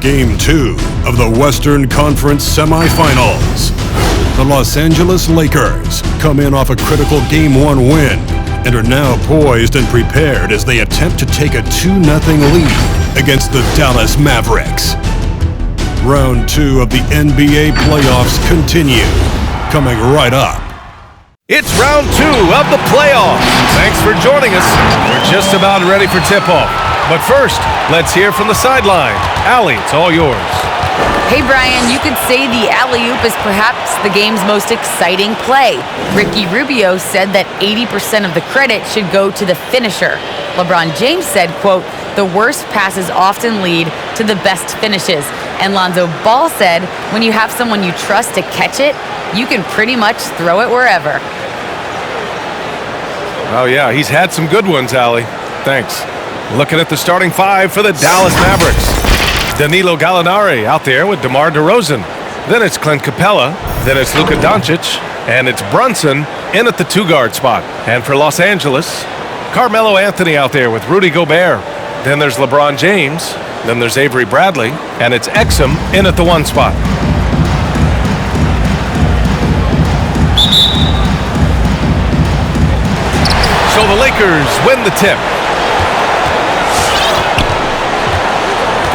Game 2 of the Western Conference semifinals. The Los Angeles Lakers come in off a critical Game 1 win and are now poised and prepared as they attempt to take a 2-0 lead against the Dallas Mavericks. Round 2 of the NBA playoffs continue, coming right up. It's round 2 of the playoffs. Thanks for joining us. We're just about ready for tip-off. But first, let's hear from the sideline. Allie, it's all yours. Hey, Brian, you could say the alley-oop is perhaps the game's most exciting play. Ricky Rubio said that 80% of the credit should go to the finisher. LeBron James said, quote, "The worst passes often lead to the best finishes." And Lonzo Ball said, when you have someone you trust to catch it, you can pretty much throw it wherever. Oh, yeah, he's had some good ones, Allie. Thanks. Looking at the starting five for the Dallas Mavericks. Danilo Gallinari out there with DeMar DeRozan. Then it's Clint Capella. Then it's LuKa DoNcic. And it's Brunson in at the two-guard spot. And for Los Angeles, Carmelo Anthony out there with RuDY GobERT. Then there's LeBron James. Then there's Avery Bradley. And it's Exum in at the one spot. So the Lakers win the tip.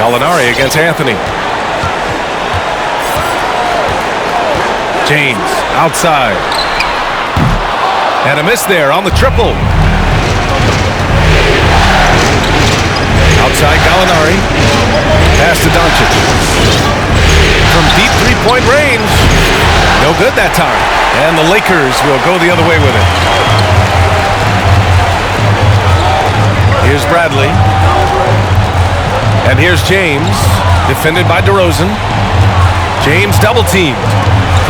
Gallinari against Anthony. James outside. And a miss there on the triple. Outside Gallinari. Pass to DoNcic. From deep three-point range. No good that time. And the Lakers will go the other way with it. Here's Bradley. And here's James, defended by DeRozan. James double-teamed.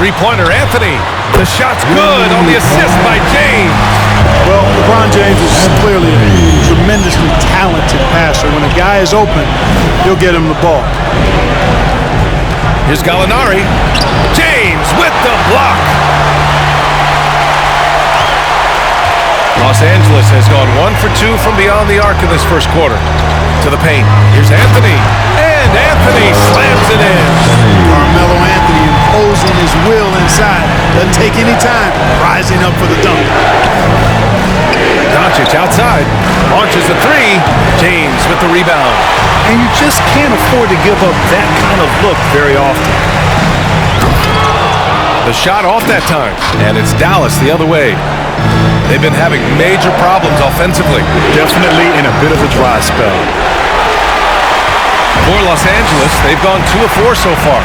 Three-pointer, Anthony. The shot's good on the assist by James. Well, LeBron James is clearly a tremendously talented passer. When a guy is open, he'll get him the ball. Here's Gallinari. James with the block. Los Angeles has gone 1 for 2 from beyond the arc in this first quarter. To the paint. Here's Anthony. And Anthony slams it in. Carmelo Anthony imposing his will inside. Doesn't take any time. Rising up for the dunk. DoNcic outside. Launches a three. James with the rebound. And you just can't afford to give up that kind of look very often. The shot off that time. And it's Dallas the other way. They've been having major problems offensively. Definitely in a bit of a dry spell. For Los Angeles, they've gone 2 of 4 so far.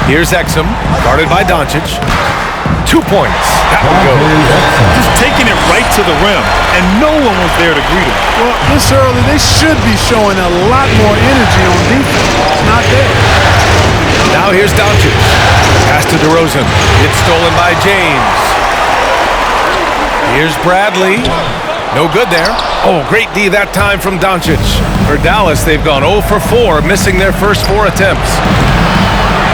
Here's Exum, guarded by DoNcic. 2 points. That one goes. Just taking it right to the rim, and no one was there to greet him. Well, this early, they should be showing a lot more energy on defense. It's not there. Now here's DoNcic. Pass to DeRozan. It's stolen by James. Here's Bradley. No good there. Oh, great D that time from DoNcic. For Dallas, they've gone 0 for 4, missing their first 4 attempts.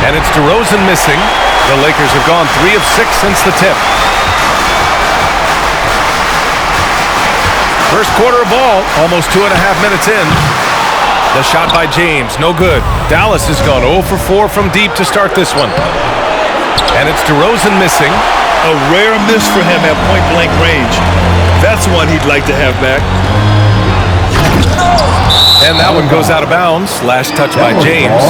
And it's DeRozan missing. The Lakers have gone 3 of 6 since the tip. First quarter of ball, almost 2.5 minutes in. The shot by James, no good. Dallas has gone 0 for 4 from deep to start this one. And it's DeRozan missing. A rare miss for him at point-blank range. That's one he'd like to have back. And that one goes out of bounds. Last touch by James.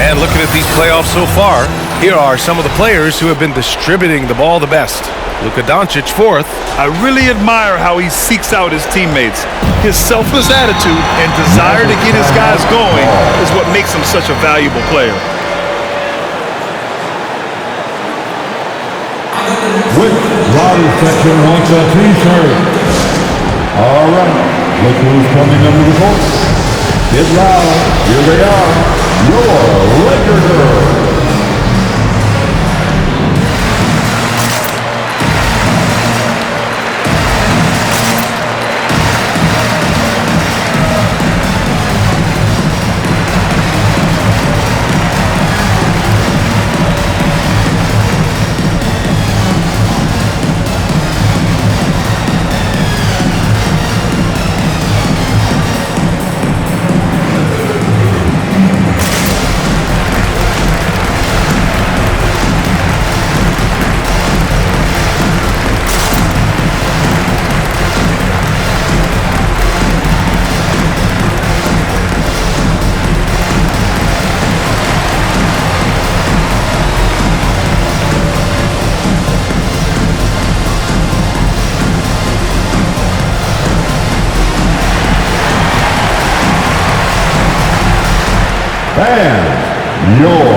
And looking at these playoffs so far, here are some of the players who have been distributing the ball the best. LuKa DoNcic, 4th. I really admire how he seeks out his teammates. His selfless attitude and desire to get his guys going is what makes him such a valuable player. With Rowdy section wants a t-shirt. All right, look who's coming under the court. Get loud. Here they are, your Laker girls. and your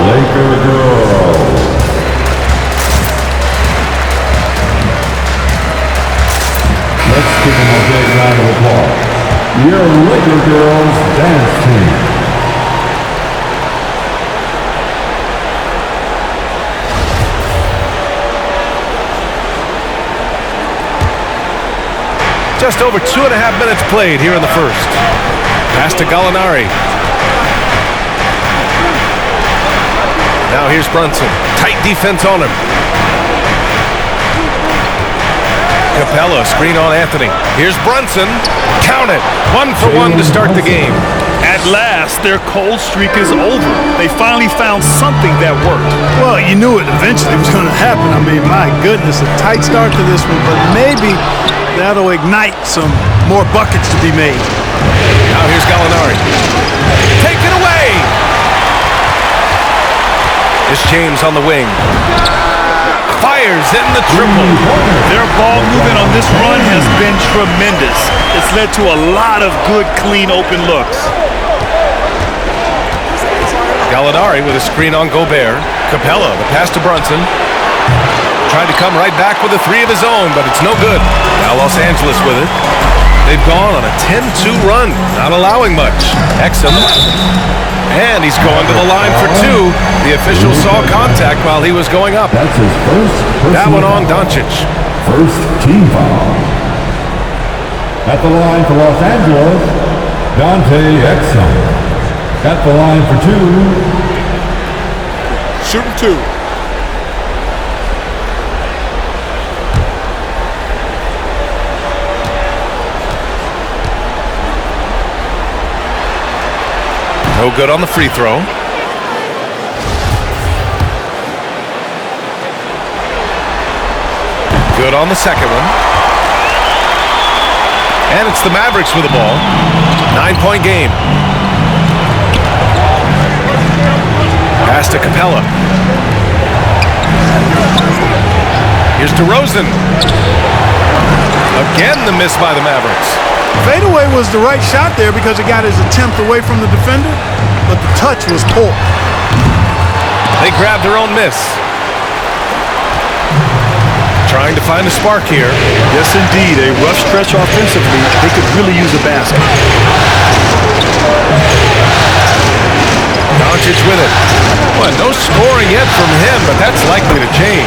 Laker girls. Let's give them a big round of applause. Your Laker girls dance team. Just over 2.5 minutes played here in the first. Pass to Gallinari. Now here's Brunson. Tight defense on him. Capella, screen on Anthony. Here's Brunson. Count it. 1 for 1 to start the game. At last, their cold streak is over. They finally found something that worked. Well, you knew it eventually was going to happen. I mean, my goodness, a tight start to this one, but maybe that'll ignite some more buckets to be made. Now here's Gallinari. Take it away! It's James on the wing. Fires in the triple. Their ball movement on this run has been tremendous. It's led to a lot of good, clean, open looks. Gallinari with a screen on Gobert. Capella, the pass to Brunson. Tried to come right back with a 3 of his own, but it's no good. Now Los Angeles with it. They've gone on a 10-2 run, not allowing much. Exum. And he's going to the line for 2. The official saw contact while he was going up. That's his first That one on DoNcic. First team foul. At the line for Los Angeles, Dante Exum. At the line for 2. Shooting 2. No good on the free throw. Good on the second one. And it's the Mavericks with the ball. 9-point game. Pass to Capella. Here's DeRozan. Again the miss by the Mavericks. Fadeaway was the right shot there because it got his attempt away from the defender, but the touch was poor. They grabbed their own miss. Trying to find a spark here. Yes, indeed. A rough stretch offensively. They could really use a basket. DoNcic with it. Well, no scoring yet from him, but that's likely to change.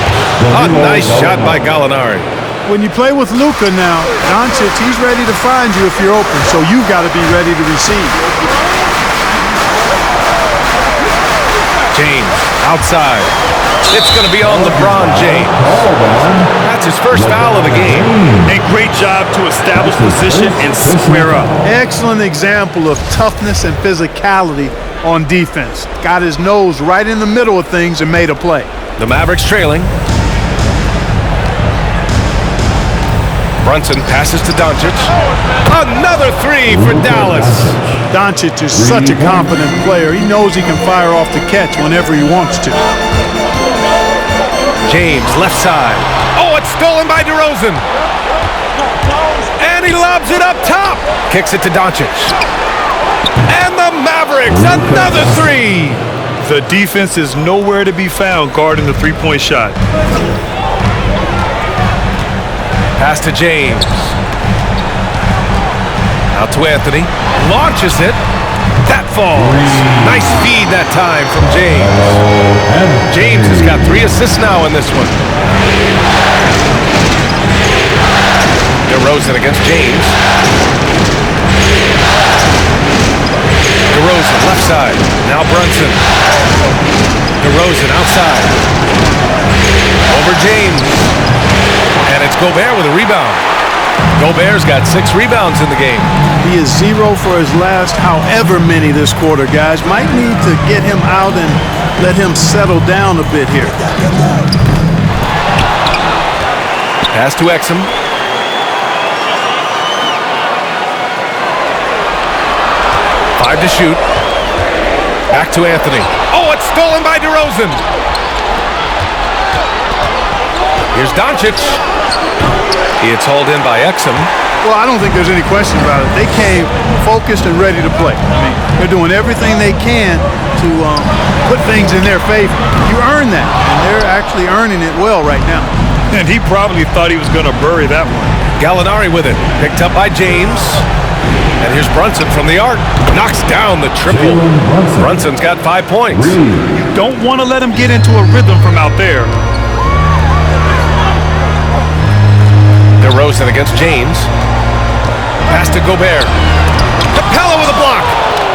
A nice shot by Gallinari. When you play with LuKa now, DoNcic, he's ready to find you if you're open, so you've got to be ready to receive. James, outside. It's going to be on LeBron James. That's his first foul of the game. A great job to establish position and square up. Excellent example of toughness and physicality on defense. Got his nose right in the middle of things and made a play. The Mavericks trailing. Brunson passes to DoNcic. Another 3 for Dallas. DoNcic is such a confident player. He knows he can fire off the catch whenever he wants to. James, left side. Oh, it's stolen by DeRozan. And he lobs it up top. Kicks it to DoNcic. And the Mavericks, another 3. The defense is nowhere to be found guarding the three-point shot. Pass to James. Out to Anthony. Launches it. That falls. Nice feed that time from James. James has got 3 assists now in this one. DeRozan against James. DeRozan, left side. Now Brunson. DeRozan outside. Over James. And it's Gobert with a rebound. Gobert's got 6 rebounds in the game. He is 0 for his last however many this quarter, guys. Might need to get him out and let him settle down a bit here. Pass to Exum. Five to shoot. Back to Anthony. Oh, it's stolen by DeRozan. Here's DoNcic. It's hauled in by Exum. Well, I don't think there's any question about it. They came focused and ready to play. I mean, they're doing everything they can to put things in their favor. You earn that, and they're actually earning it well right now. And he probably thought he was going to bury that one. Gallinari with it. Picked up by James. And here's Brunson from the arc. Knocks down the triple. Brunson's got 5 points. You don't want to let him get into a rhythm from out there. DeRozan against James. Pass to Gobert. Capella with a block.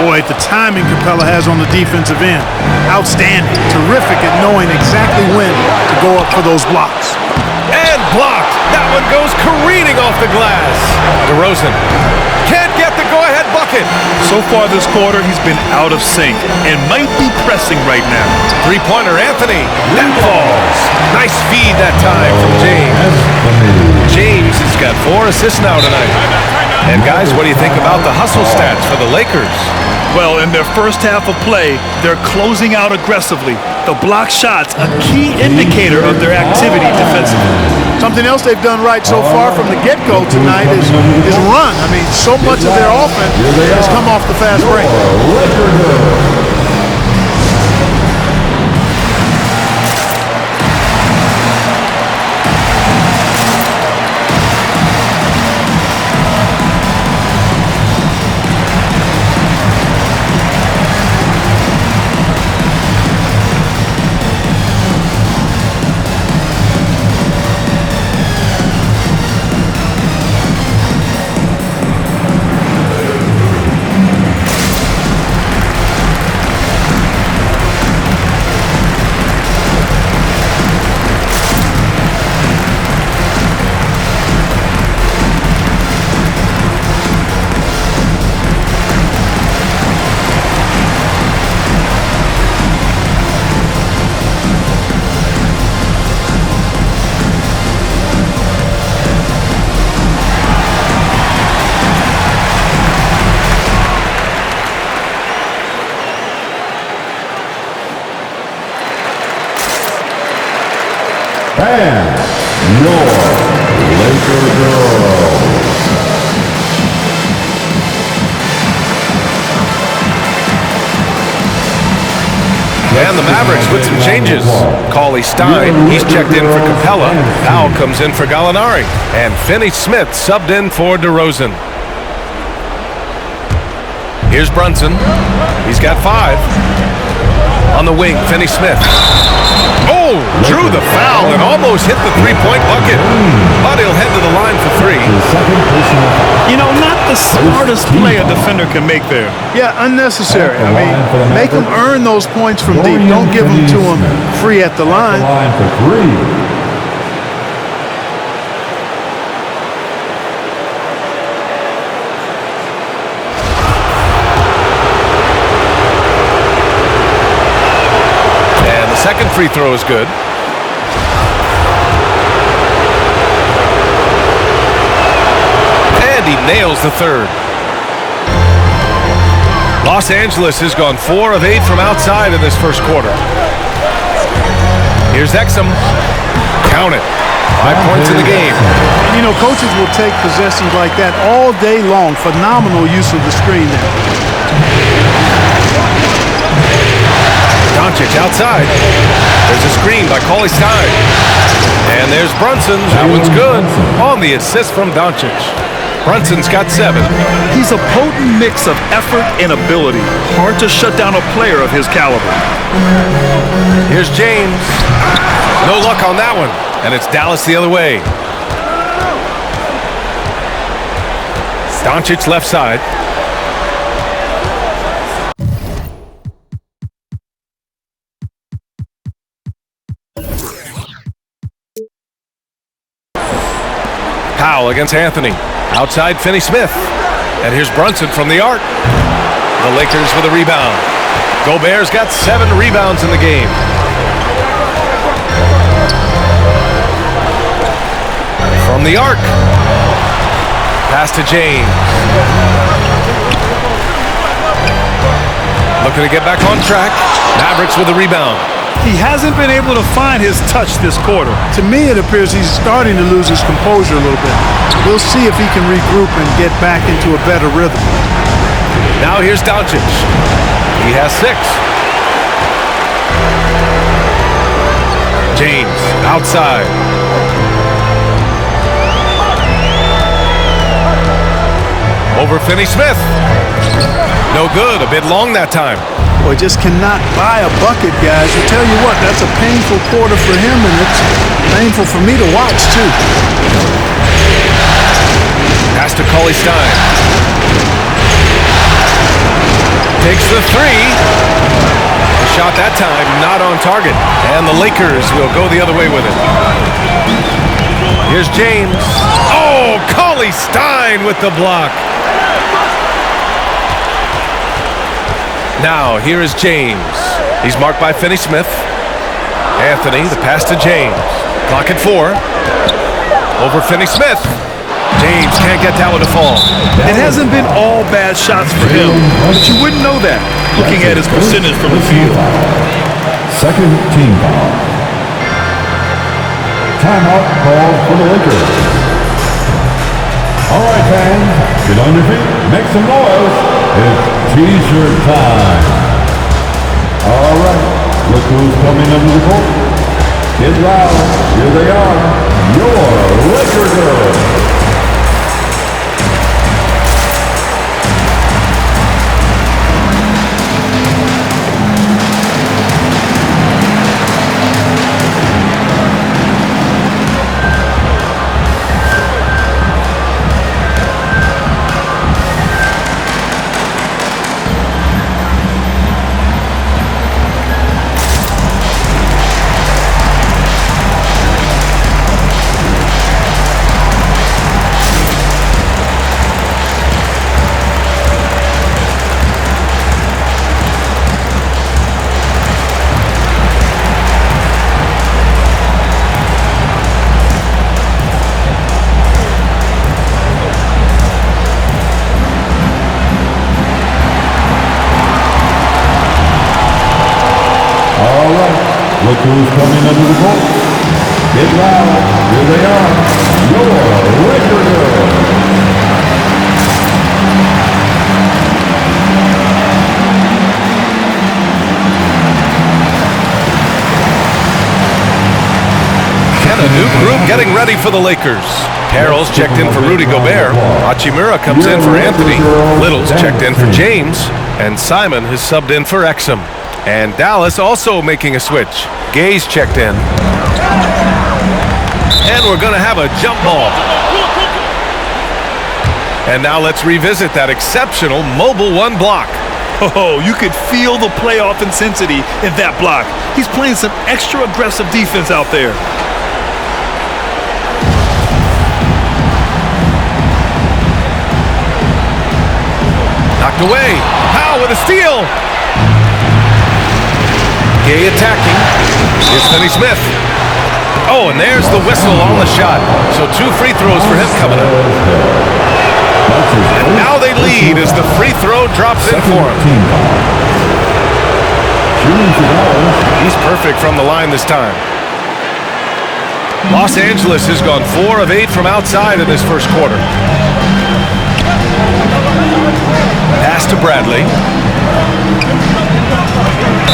Boy, the timing Capella has on the defensive end, outstanding. Terrific at knowing exactly when to go up for those blocks. And blocked. That one goes careening off the glass. DeRozan can't get the go-ahead bucket. So far this quarter, he's been out of sync and might be pressing right now. Three-pointer, Anthony. That falls. Nice feed that time from James. James has got 4 assists now tonight. And guys, what do you think about the hustle stats for the Lakers? Well, in their first half of play, they're closing out aggressively. The block shots, a key indicator of their activity defensively. Something else they've done right so far from the get-go tonight is run. I mean, so much of their offense has come off the fast break. And your Laker girls. And the Mavericks with some changes. Cauley Stein, he's checked in for Capella. Now comes in for Gallinari. And Finney-Smith subbed in for DeRozan. Here's Brunson. He's got 5. On the wing, Finney-Smith. Oh, drew the foul and almost hit the three-point bucket. But he'll head to the line for 3. You know, not the smartest play a defender can make there. Yeah, unnecessary. I mean, make them earn those points from deep. Don't give them to them free at the line. For 3. Second free throw is good. And he nails the third. Los Angeles has gone 4 of 8 from outside in this first quarter. Here's Exum. Count it. 5 points in the game. And you know, coaches will take possessions like that all day long. Phenomenal use of the screen there. DoNcic outside. There's a screen by Cauley Stein. And there's Brunson. That one's good. On the assist from DoNcic. Brunson's got 7. He's a potent mix of effort and ability. Hard to shut down a player of his caliber. Here's James. No luck on that one. And it's Dallas the other way. DoNcic left side. Powell against Anthony. Outside Finney-Smith. And here's Brunson from the arc. The Lakers with a rebound. Gobert's got 7 rebounds in the game. From the arc. Pass to James. Looking to get back on track. Mavericks with a rebound. He hasn't been able to find his touch this quarter. To me, it appears he's starting to lose his composure a little bit. We'll see if he can regroup and get back into a better rhythm. Now here's DoNcic. He has 6. James outside. Over Finney-Smith. No good, a bit long that time. Boy, just cannot buy a bucket, guys. I tell you what, that's a painful quarter for him, and it's painful for me to watch, too. Pass to Stein. Takes the 3. The shot that time not on target. And the Lakers will go the other way with it. Here's James. Oh, Stein with the block. Now, here is James. He's marked by Finney-Smith. Anthony, the pass to James. Clock at 4. Over Finney-Smith. James can't get that one to fall. It hasn't been all bad shots for him, but you wouldn't know that looking at his percentage from the field. Second team foul. Timeout called for the Lakers. All right, fans, get on your feet, make some noise. It's T-shirt time. All right, look who's coming under the court. Get loud, here they are, your Laker girls. Look who's coming under the court. Get loud. Here they are. Your Laker girls. And a new group getting ready for the Lakers. Carroll's checked in for RuDY GobERT. Hachimura comes in for Anthony. Little's checked in for James. And Simon has subbed in for Exum. And Dallas also making a switch. Gay's checked in. And we're going to have a jump ball. And now let's revisit that exceptional mobile 1 block. Oh, you could feel the playoff intensity in that block. He's playing some extra aggressive defense out there. Knocked away. Powell with a steal. Gay attacking. Here's Finney-Smith. Oh, and there's the whistle on the shot. So 2 free throws for him coming up. And now they lead as the free throw drops in for him. He's perfect from the line this time. Los Angeles has gone 4 of 8 from outside in this first quarter. Pass to Bradley.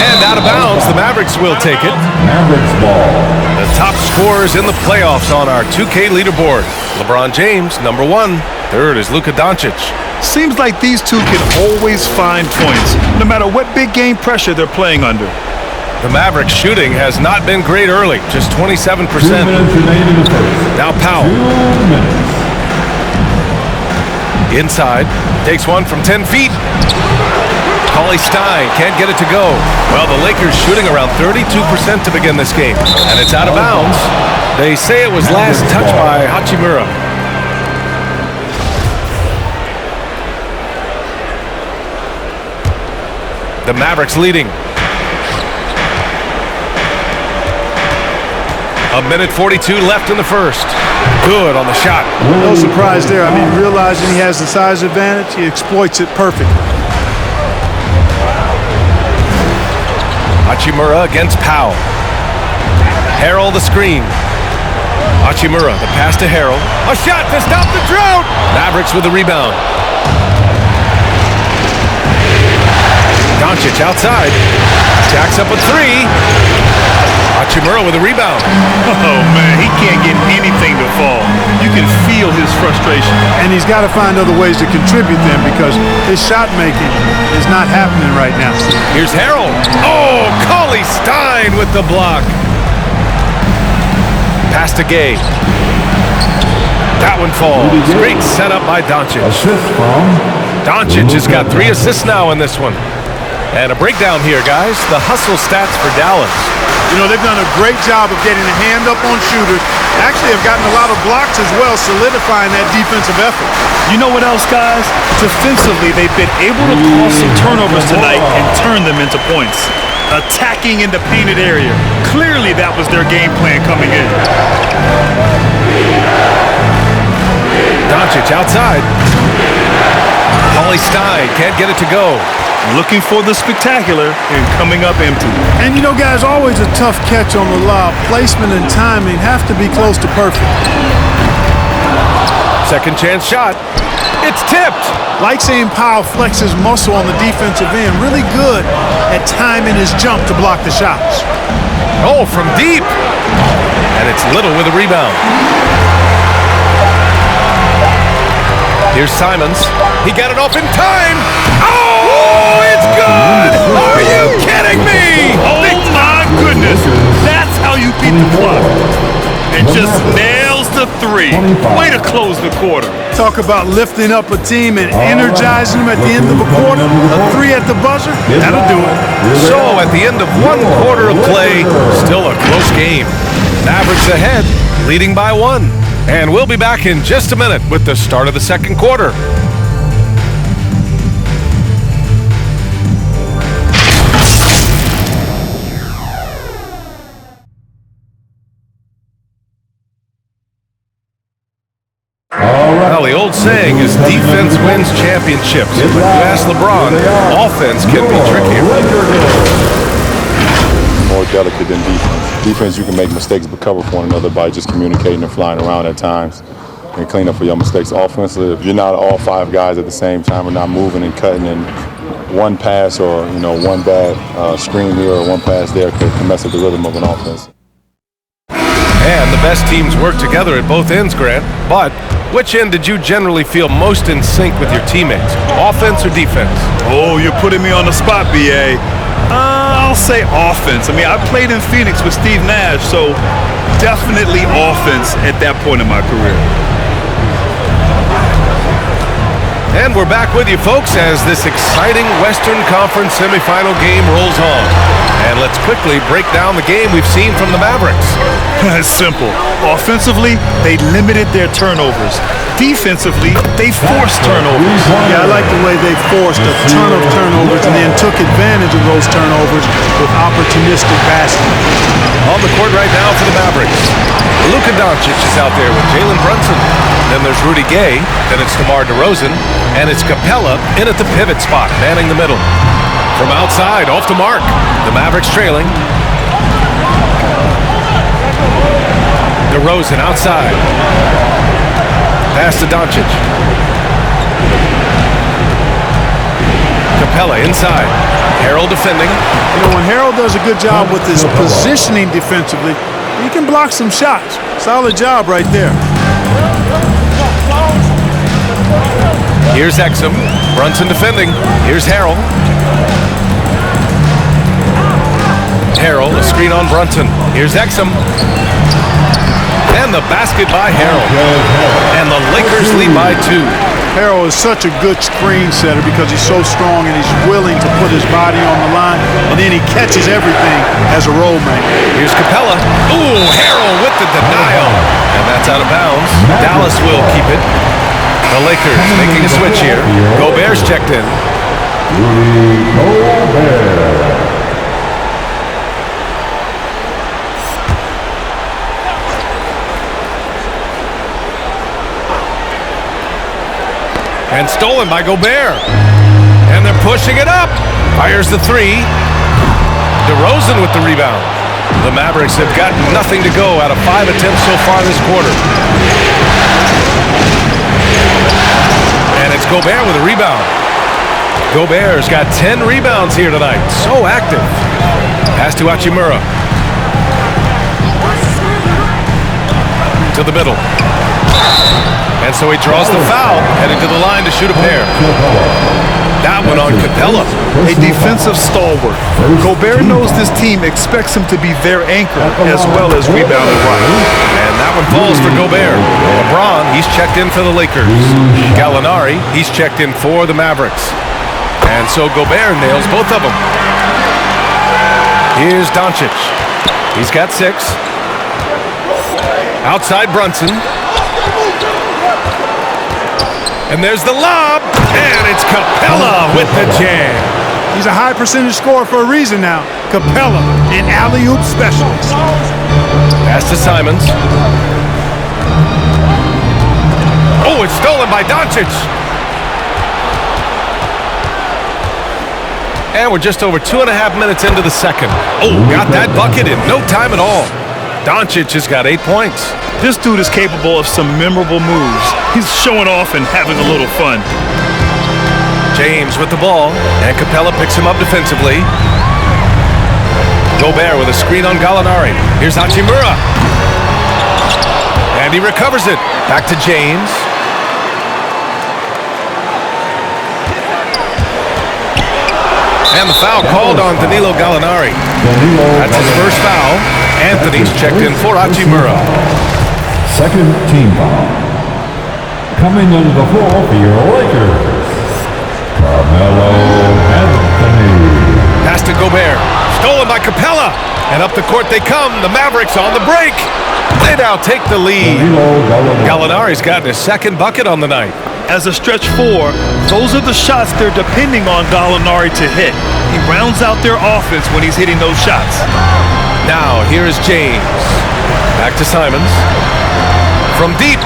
And out of bounds, the Mavericks will take it. Mavericks ball. The top scorers in the playoffs on our 2K leaderboard. LeBron James, number 1. Third is LuKa DoNcic. Seems like these two can always find points, no matter what big game pressure they're playing under. The Mavericks shooting has not been great early, just 27%. 2 minutes remaining in the first. Now Powell. 2 minutes. Inside, takes one from 10 feet. Stein can't get it to go. Well, the Lakers shooting around 32% to begin this game. And it's out of bounds. They say it was last touched by Hachimura. The Mavericks leading. A minute 42 left in the first. Good on the shot. No surprise there. I mean, realizing he has the size advantage, he exploits it perfectly. Hachimura against Powell. Harrell the screen. Hachimura, the pass to Harrell. A shot to stop the drought. Mavericks with the rebound. DoNcic outside. Jacks up a three. Hachimura with a rebound. Oh, man, he can't get anything to fall. You can feel his frustration. And he's got to find other ways to contribute them because his shot making is not happening right now. Here's Harrell. Oh, Cauley Stein with the block. Pass to Gay. That one falls. Great setup by DoNcic. Assist from DoNcic has got 3 assists now in this one. And a breakdown here, guys. The hustle stats for Dallas. You know, they've done a great job of getting a hand up on shooters. Actually have gotten a lot of blocks as well, solidifying that defensive effort. You know what else, guys? Defensively, they've been able to cause some turnovers tonight and turn them into points. Attacking in the painted area. Clearly, that was their game plan coming in. DoNcic outside. Cauley Stein can't get it to go. Looking for the spectacular and coming up empty. And you know, guys, always a tough catch on the lob. Placement and timing have to be close to perfect. Second chance shot. It's tipped. Like seeing Powell flex his muscle on the defensive end. Really good at timing his jump to block the shots. Oh, from deep. And it's Little with a rebound. Here's Simons. He got it off in time. Oh, it's good. Are you kidding me? Oh, my goodness. That's how you beat the clock. And just nails the three. Way to close the quarter. Talk about lifting up a team and energizing them at the end of a quarter. A 3 at the buzzer, that'll do it. So at the end of 1 quarter of play, still a close game. Mavericks ahead, leading by 1. And we'll be back in just a minute with the start of the second quarter. Well, the old saying is defense wins championships. But you ask LeBron, offense can be trickier. More delicate than defense. Defense, you can make mistakes but cover for one another by just communicating and flying around at times and clean up for your mistakes. Offensively, if you're not all 5 guys at the same time and not moving and cutting, and one pass or one bad screen here or one pass there can mess up the rhythm of an offense. And the best teams work together at both ends, Grant. But which end did you generally feel most in sync with your teammates? Offense or defense? Oh, you're putting me on the spot, BA. I'll say offense. I mean, I played in Phoenix with Steve Nash, so definitely offense at that point in my career. And we're back with you, folks, as this exciting Western Conference semifinal game rolls on. And let's quickly break down the game we've seen from the Mavericks. It's simple. Offensively, they limited their turnovers. Defensively, they forced turnovers. Yeah, I like the way they forced a ton of turnovers and then took advantage of those turnovers with opportunistic basketball. On the court right now for the Mavericks, LuKa DoNcic is out there with Jalen Brunson. Then there's RuDY Gay, then it's DeMar DeRozan, and it's Capella in at the pivot spot, manning the middle. From outside, off the mark. The Mavericks trailing. DeRozan outside. Pass to DoNcic. Capella inside. Harrell defending. You know, when Harrell does a good job with his positioning defensively, he can block some shots. Solid job right there. Here's Exum. Brunson defending. Here's Harrell. Harrell, a screen on Brunson. Here's Exum. And the basket by Harrell. And the Lakers lead by 2. Harrell is such a good screen setter because he's so strong and he's willing to put his body on the line, and then he catches everything as a role man. Here's Capella. Ooh, Harrell with the denial. And that's out of bounds. Dallas will keep it. The Lakers making a switch here. Gobert's checked in. RuDY GobERT. And stolen by Gobert. And they're pushing it up. Fires the 3. DeRozan with the rebound. The Mavericks have got nothing to go out of 5 attempts so far this quarter. And it's Gobert with a rebound. Gobert's got 10 rebounds here tonight. So active. Pass to Hachimura. To the middle. And so he draws the foul, heading to the line to shoot a pair. That one on Capella. A defensive stalwart. Gobert knows this team expects him to be their anchor as well as rebounding right. And that one falls for Gobert. LeBron, he's checked in for the Lakers. Gallinari, he's checked in for the Mavericks. And so Gobert nails both of them. Here's DoNcic. He's got 6. Outside Brunson. And there's the lob, and it's Capella with the jam. He's a high percentage scorer for a reason now. Capella, an alley-oop specialist. Pass to Simons. Oh, it's stolen by DoNcic. And we're just over 2.5 minutes into the second. Oh, got that bucket in no time at all. DoNcic has got 8 points. This dude is capable of some memorable moves. He's showing off and having a little fun. James with the ball, and Capella picks him up defensively. Gobert with a screen on Gallinari. Here's Hachimura. And he recovers it. Back to James. And the foul called on Danilo Gallinari. That's his first foul. Anthony's checked in for Hachimura. Second team foul. Coming into the floor for your Lakers, Carmelo Anthony. Pass to Gobert. Stolen by Capella. And up the court they come. The Mavericks on the break. They now take the lead. Gallinari's gotten his second bucket on the night. As a stretch 4, those are the shots they're depending on Gallinari to hit. He rounds out their offense when he's hitting those shots. Now, here is James. Back to Simons. From deep.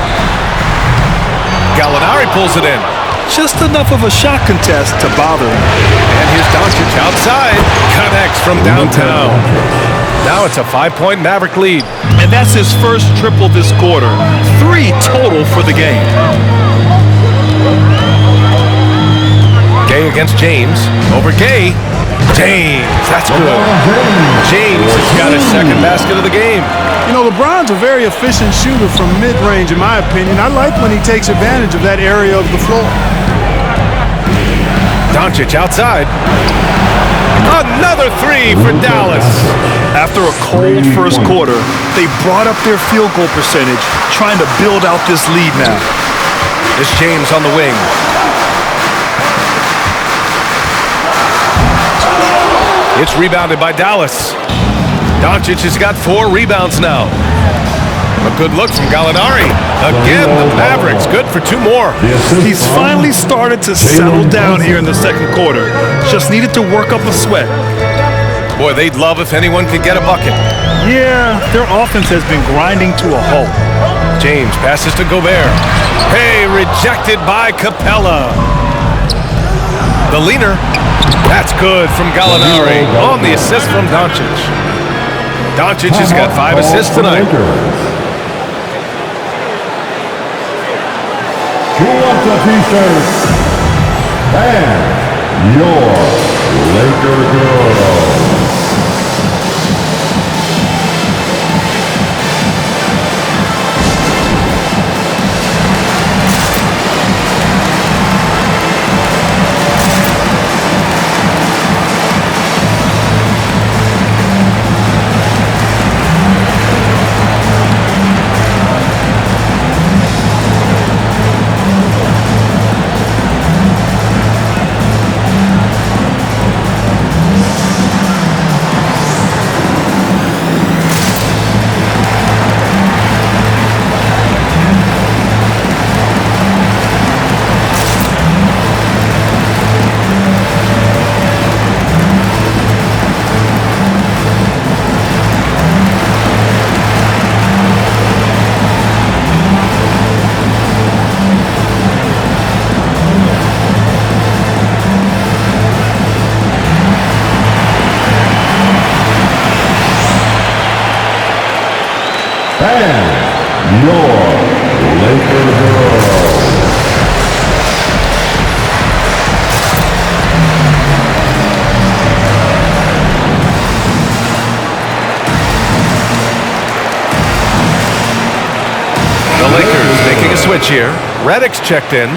Gallinari pulls it in. Just enough of a shot contest to bother him. And here's DoNcic outside. Connects from downtown. Now it's a 5-point Maverick lead. And that's his first triple this quarter. 3 total for the game. Gay against James. Over Gay. James, that's good. James has got his second basket of the game. You know, LeBron's a very efficient shooter from mid-range, in my opinion. I like when he takes advantage of that area of the floor. DoNcic outside. Another 3 for Dallas. After a cold first quarter, they brought up their field goal percentage, trying to build out this lead now. It's James on the wing. It's rebounded by Dallas. DoNcic has got 4 rebounds now. A good look from Gallinari. Again, the Mavericks good for 2 more. He's finally started to settle down here in the second quarter. Just needed to work up a sweat. Boy, they'd love if anyone could get a bucket. Yeah, their offense has been grinding to a halt. James passes to Gobert. Hey, rejected by Capella. The leaner. That's good from Gallinari on the assist from DoNcic. DoNcic has got 5 assists tonight. Who wants a t-shirt? And your Laker girl. and your Laker girl. The Lakers making a switch here. Redick's checked in.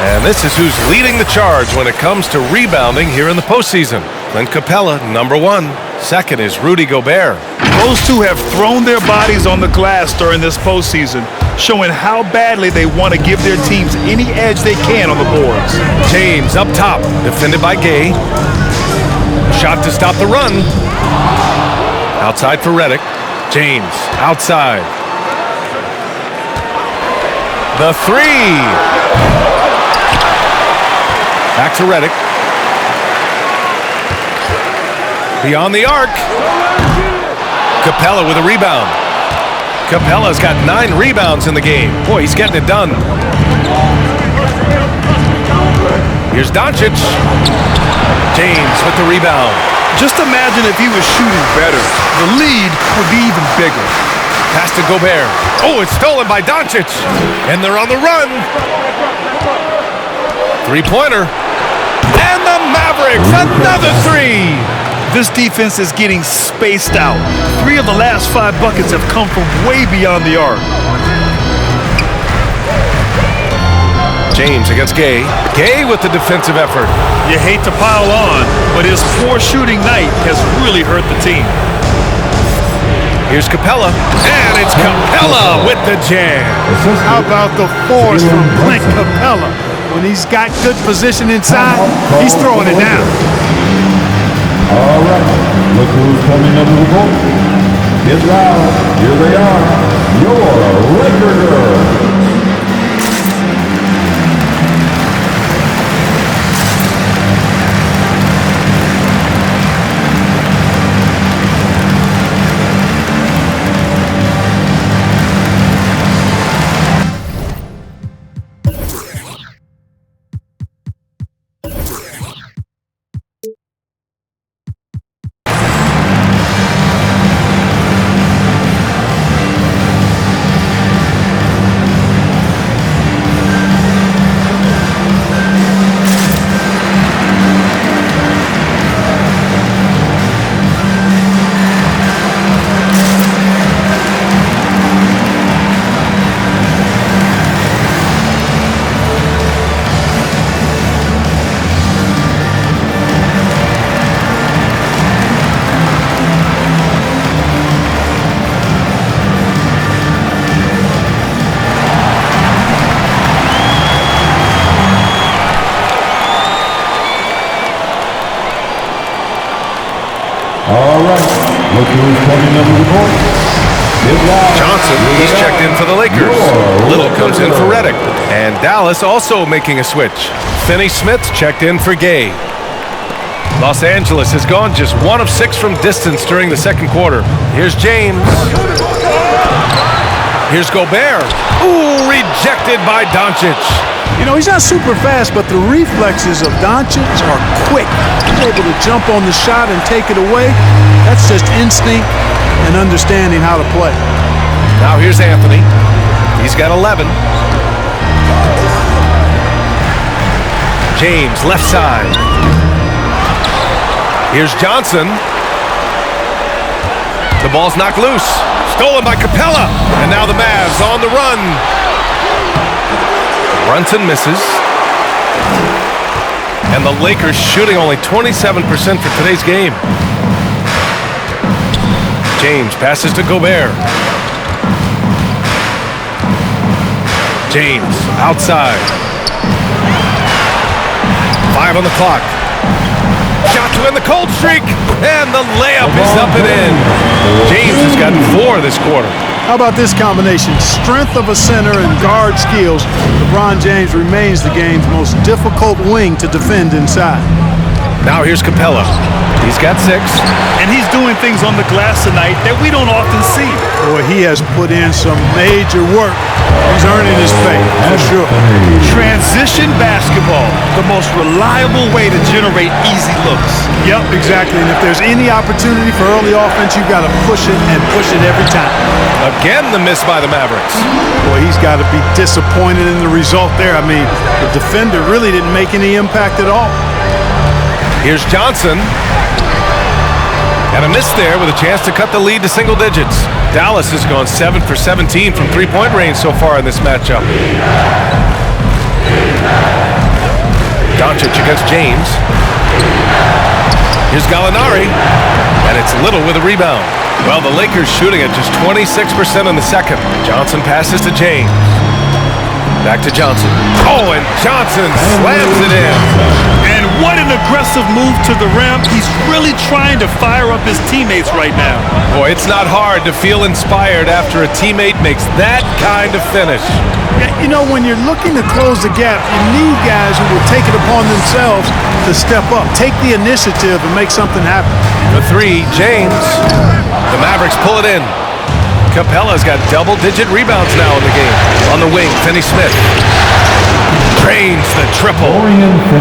And this is who's leading the charge when it comes to rebounding here in the postseason. Clint Capella, #1. Second is RuDY GobERT. Those two have thrown their bodies on the glass during this postseason, showing how badly they want to give their teams any edge they can on the boards. James up top, defended by Gay. Shot to stop the run. Outside for Redick. James outside. The three. Back to Redick. Beyond the arc. Capella with a rebound. Capella's got 9 rebounds in the game. Boy, he's getting it done. Here's DoNcic. James with the rebound. Just imagine if he was shooting better. The lead would be even bigger. Pass to GobERT. Oh, it's stolen by DoNcic. And they're on the run. Three-pointer. And the Mavericks, another three. This defense is getting spaced out. 3 of the last 5 buckets have come from way beyond the arc. James against Gay. Gay with the defensive effort. You hate to pile on, but his poor shooting night has really hurt the team. Here's Capella, and it's Capella with the jam. How about the force from Clint Capella? When he's got good position inside, he's throwing it down. All right, look who's coming up to the court. Get loud, here they are, your Laker girls. All right, look who's coming up to the court. Johnson, he's checked in for the Lakers. Little comes in for Redick. And Dallas also making a switch. Finney-Smith checked in for Gay. Los Angeles has gone just 1 of 6 from distance during the second quarter. Here's James. Here's GobERT. Ooh, rejected by DoNcic. You know, he's not super fast, but the reflexes of DoNcic are quick. He's able to jump on the shot and take it away. That's just instinct and understanding how to play. Now here's Anthony. He's got 11. James, left side. Here's Johnson. The ball's knocked loose. Stolen by Capella. And now the Mavs on the run. Brunson misses. And the Lakers shooting only 27% for today's game. James passes to GobERT. James outside. 5 on the clock. Shot to end the cold streak, and the layup is up and in. James has gotten 4 this quarter. How about this combination? Strength of a center and guard skills. LeBron James remains the game's most difficult wing to defend inside. Now here's Capella. He's got 6. And he's doing things on the glass tonight that we don't often see. Boy, he has put in some major work. He's earning his pay, for sure. Transition basketball. the most reliable way to generate easy looks. Yep, exactly. And if there's any opportunity for early offense, you've got to push it and push it every time. Again, the miss by the Mavericks. Boy, he's got to be disappointed in the result there. I mean, the defender really didn't make any impact at all. Here's Johnson. And a miss there with a chance to cut the lead to single digits. Dallas has gone 7 for 17 from three-point range so far in this matchup. DoNcic against James. Here's Gallinari. And it's Little with a rebound. Well, the Lakers shooting at just 26% in the second. Johnson passes to James. Back to Johnson. Oh, and Johnson slams it in. And what an aggressive move to the rim. He's really trying to fire up his teammates right now. Boy, it's not hard to feel inspired after a teammate makes that kind of finish. You know, when you're looking to close the gap, you need guys who will take it upon themselves to step up, take the initiative and make something happen. The three, James. The Mavericks pull it in. Capella's got double-digit rebounds now in the game. On the wing, Finney-Smith. Drains the triple.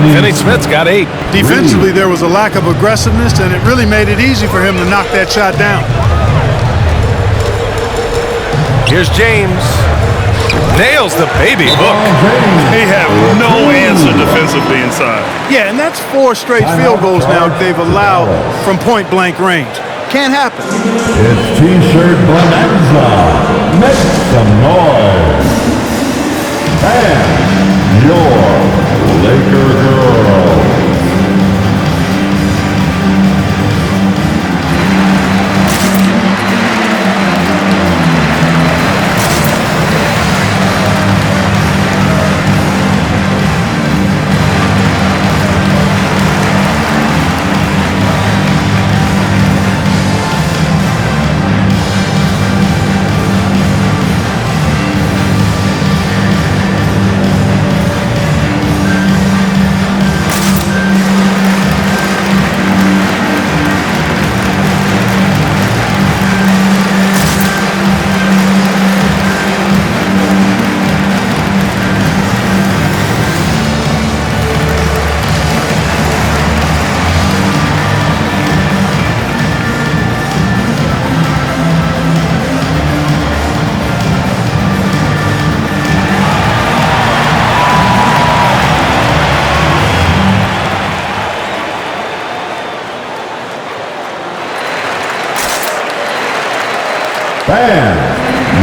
Finney-Smith's got 8. Defensively, there was a lack of aggressiveness, and it really made it easy for him to knock that shot down. Here's James. Nails the baby hook. They have no answer defensively inside. Yeah, and that's 4 straight field goals now they've allowed from point-blank range. Can't happen. It's T-shirt Bonanza. Make some noise. And your Laker girls.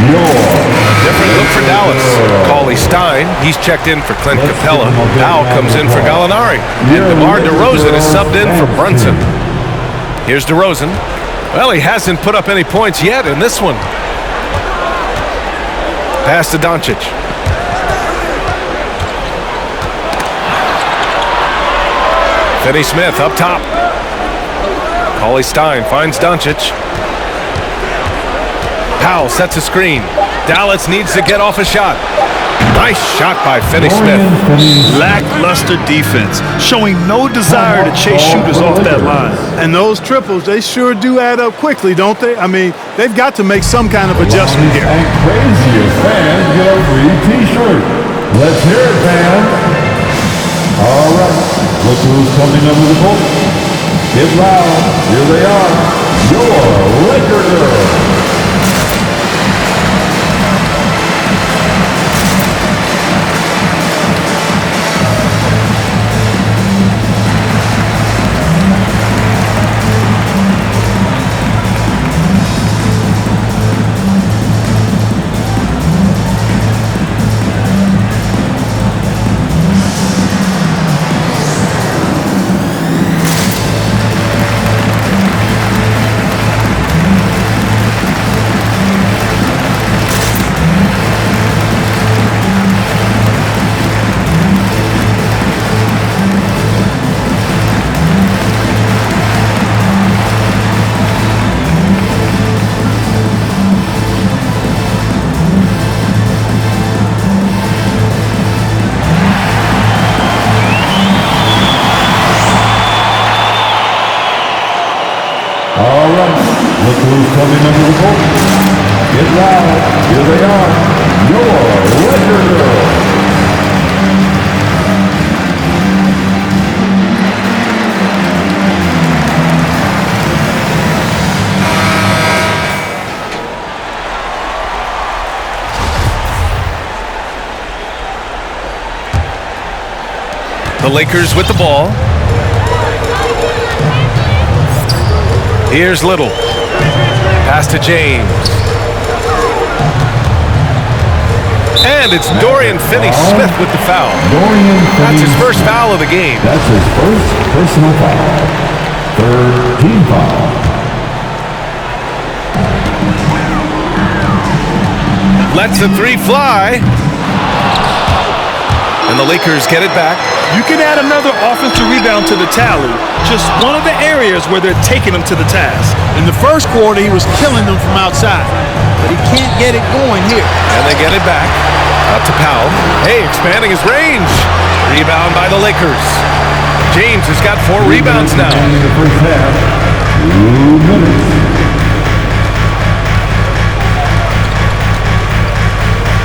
Different look for Dallas. Cauley Stein, he's checked in for Clint Capella. Now comes in for Gallinari. And DeMar DeRozan is subbed in for Brunson. Here's DeRozan. Well, he hasn't put up any points yet in this one. Pass to DoNcic. Finney-Smith up top. Cauley Stein finds DoNcic. Powell sets a screen. Dallas needs to get off a shot. Nice shot by Finney-Smith. Lackluster defense, showing no desire to chase shooters off that line. And those triples, they sure do add up quickly, don't they? I mean, they've got to make some kind of adjustment here. And craziest fans get a free T-shirt. Let's hear it, fans. All right, look who's coming under the court. Get loud. Here they are. Your Laker girls. Look who's coming under the court. Get loud. Here they are. Your Laker girls. The Lakers with the ball. Here's Little. Pass to James. And it's Dorian Finney-Smith with the foul. That's his first foul of the game. That's his first personal foul. Third team foul. Lets the three fly. And the Lakers get it back. You can add another offensive rebound to the tally. Just one of the areas where they're taking them to the task. In the first quarter, he was killing them from outside, but he can't get it going here. And they get it back. Out to Powell. Hey, expanding his range. Rebound by the Lakers. James has got 4 rebounds now. In the first half, 2 minutes.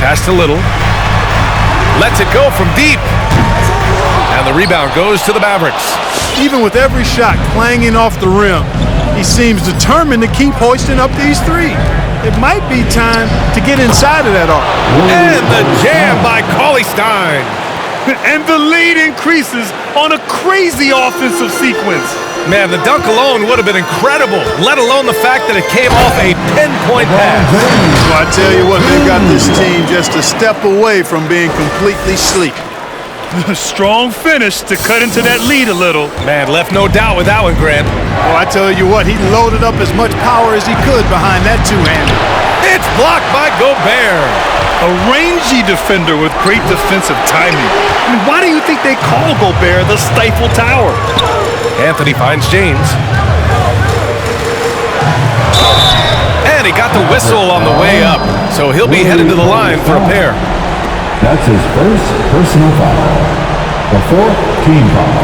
Pass to Little. Lets it go from deep. And the rebound goes to the Mavericks. Even with every shot clanging off the rim, he seems determined to keep hoisting up these three. It might be time to get inside of that arc. And the jam by Cauley-Stein. And the lead increases on a crazy offensive sequence. Man, the dunk alone would have been incredible, let alone the fact that it came off a pinpoint pass. Well, I tell you what, they've got this team just a step away from being completely sleep. A strong finish to cut into that lead a little. Man, left no doubt with that one, Grant. Oh, I tell you what, he loaded up as much power as he could behind that two-hander. It's blocked by Gobert. A rangy defender with great defensive timing. I mean, why do you think they call Gobert the Stifle Tower? Anthony finds James. And he got the whistle on the way up, so he'll be headed to the line for a pair. That's his first personal foul. The 4th team foul.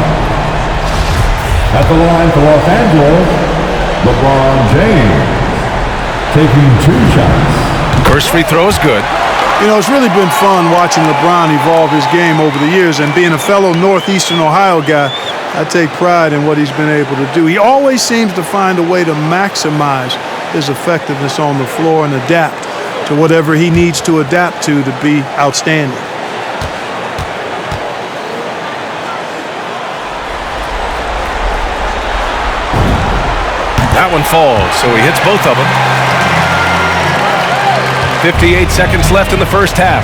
At the line for Los Angeles, LeBron James taking 2 shots. First free throw is good. You know, it's really been fun watching LeBron evolve his game over the years, and being a fellow Northeastern Ohio guy, I take pride in what he's been able to do. He always seems to find a way to maximize his effectiveness on the floor and adapt to whatever he needs to adapt to be outstanding. That one falls, so he hits both of them. 58 seconds left in the first half.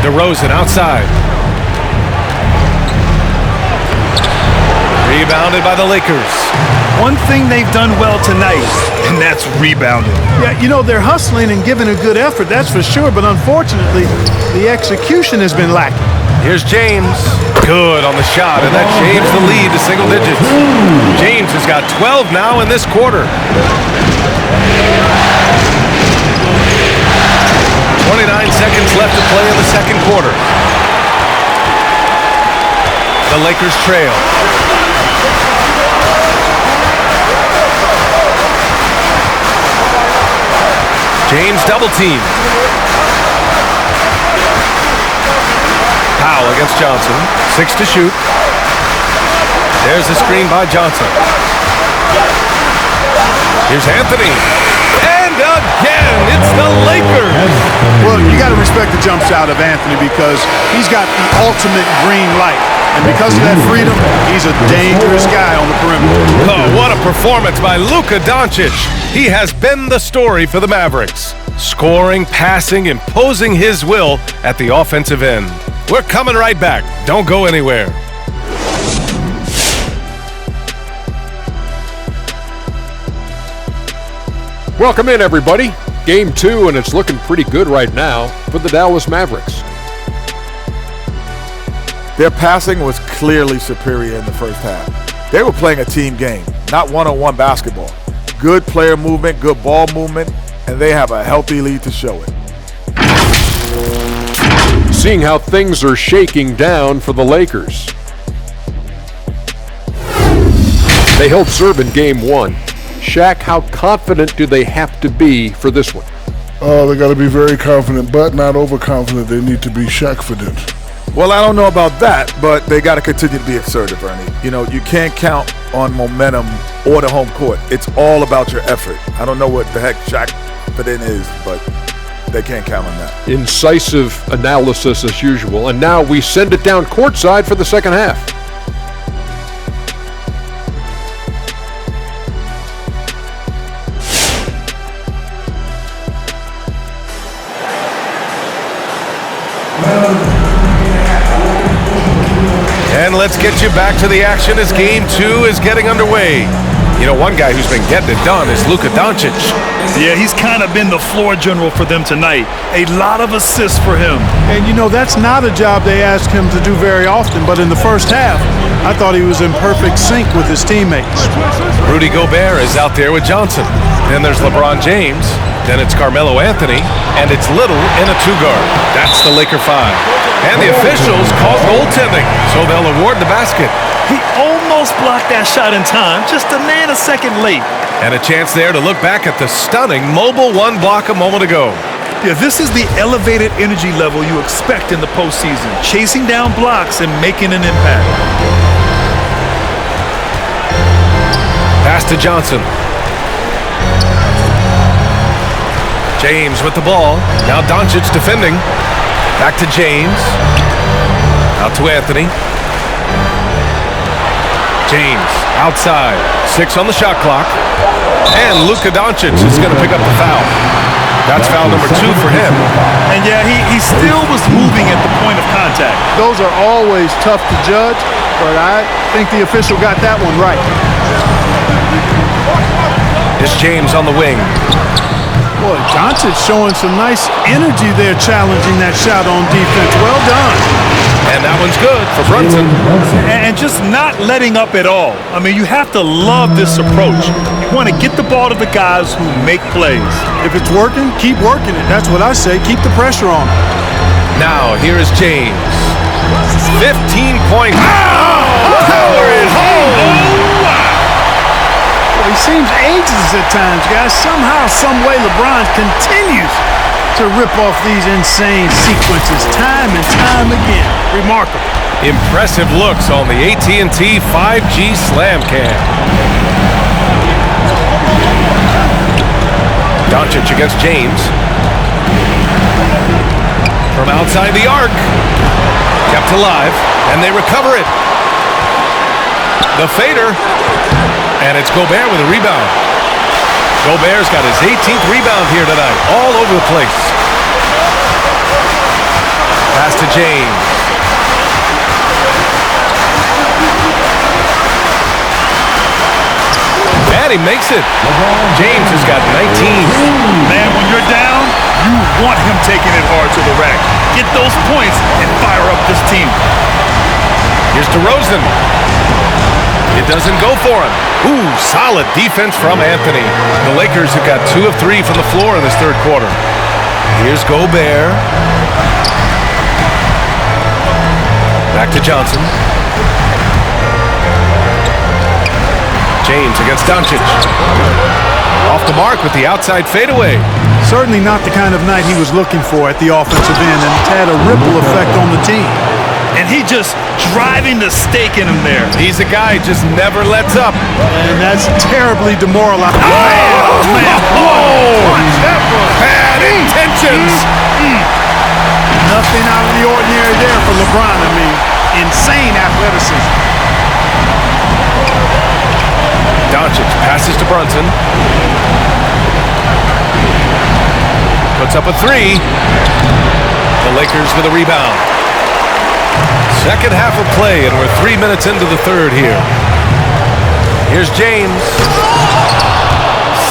DeRozan outside. Rebounded by the Lakers. One thing they've done well tonight, and that's rebounding. Yeah, you know, they're hustling and giving a good effort, that's for sure, but unfortunately, the execution has been lacking. Here's James. Good on the shot, and that shaves the lead to single digits. James has got 12 now in this quarter. 29 seconds left to play in the second quarter. The Lakers trail. James double team. Powell against Johnson. 6 to shoot. There's the screen by Johnson. Here's Anthony. And again, it's the Lakers. Well, you got to respect the jump shot of Anthony because he's got the ultimate green light. And because of that freedom, he's a dangerous guy on the perimeter. Oh, what a performance by LuKa DoNcic. He has been the story for the Mavericks. Scoring, passing, imposing his will at the offensive end. We're coming right back. Don't go anywhere. Welcome in, everybody. Game 2, and it's looking pretty good right now for the Dallas Mavericks. Their passing was clearly superior in the first half. They were playing a team game, not one-on-one basketball. Good player movement, good ball movement, and they have a healthy lead to show it. Seeing how things are shaking down for the Lakers. They held serve in Game 1. Shaq, how confident do they have to be for this one? Oh, they got to be very confident, but not overconfident. They need to be Shaq-fident. Well, I don't know about that, but they got to continue to be assertive, Ernie. You know, you can't count on momentum or the home court. It's all about your effort. I don't know what the heck Shaq-fident is, but they can't count on that. Incisive analysis as usual. And now we send it down courtside for the second half. And let's get you back to the action as Game 2 is getting underway. You know, one guy who's been getting it done is LuKa DoNcic. Yeah, he's kind of been the floor general for them tonight. A lot of assists for him. And, you know, that's not a job they ask him to do very often, but in the first half, I thought he was in perfect sync with his teammates. RuDY GobERT is out there with Johnson. Then there's LeBron James. Then it's Carmelo Anthony. And it's Little in a two-guard. That's the Laker 5. And the officials call goaltending, so they'll award the basket. He almost blocked that shot in time, just a nanosecond late. And a chance there to look back at the stunning mobile one block a moment ago. Yeah, this is the elevated energy level you expect in the postseason, chasing down blocks and making an impact. Pass to Johnson. James with the ball. Now DoNcic defending. Back to James. Out to Anthony. James outside. 6 on the shot clock. And LuKa DoNcic is going to pick up the foul. That's foul number 2 for him. And yeah, he still was moving at the point of contact. Those are always tough to judge, but I think the official got that one right. It's James on the wing. Boy, DoNcic showing some nice energy there, challenging that shot on defense. Well done. And that one's good for Brunson. And just not letting up at all. I mean, you have to love this approach. You want to get the ball to the guys who make plays. If it's working, keep working it. That's what I say. Keep the pressure on. Now, here is James. 15 points. Power is home. He seems ageless at times, guys. Somehow, some way, LeBron continues to rip off these insane sequences time and time again. Remarkable. Impressive looks on the AT&T 5G Slam Cam. DoNcic against James. From outside the arc. Kept alive, and they recover it. The fader. And it's GobERT with a rebound. GobERT's got his 18th rebound here tonight, all over the place. Pass to James. And he makes it. James has got 19. Man, when you're down, you want him taking it hard to the rack. Get those points and fire up this team. Here's DeRozan. It doesn't go for him. Ooh, solid defense from Anthony. The Lakers have got 2 of 3 from the floor in this third quarter. Here's GobERT. Back to Johnson. James against DoNcic. Off the mark with the outside fadeaway. Certainly not the kind of night he was looking for at the offensive end, and it's had a ripple effect on the team. And he just driving the stake in him there. He's a guy who just never lets up. And that's terribly demoralizing. Oh, man. Whoa! Bad intentions. Nothing out of the ordinary there for LeBron. I mean, insane athleticism. DoNcic passes to Brunson. Puts up a 3. The Lakers with a rebound. Second half of play, and we're 3 minutes into the third here. Here's James.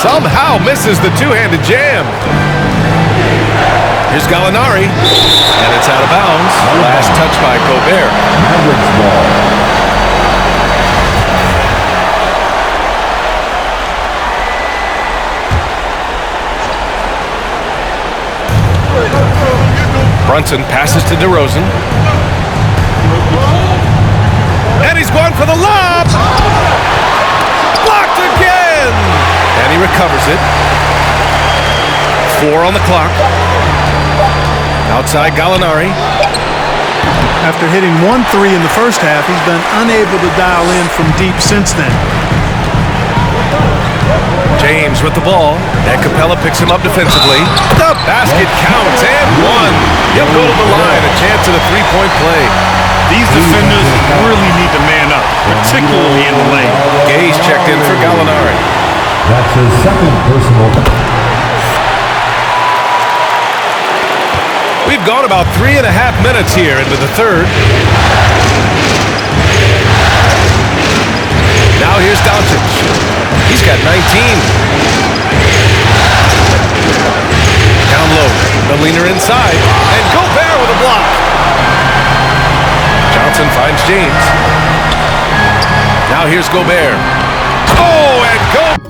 Somehow misses the two-handed jam. Here's Gallinari, and it's out of bounds. Last touch by GobERT. Brunson passes to DeRozan. And he's going for the lob! Blocked again! And he recovers it. 4 on the clock. Outside Gallinari. After hitting 1 3 in the first half, he's been unable to dial in from deep since then. James with the ball, and Capella picks him up defensively. The basket counts, and one. He'll go to the line, a chance at a three-point play. These defenders really need to man up, particularly in the lane. Gay's checked in for Gallinari. That's his second personal. We've gone about 3.5 minutes here into the third. Now here's DoNcic. He's got 19. Down low, the leaner inside, and GobERT with a block. Johnson finds James. Now here's GobERT. Oh, and go!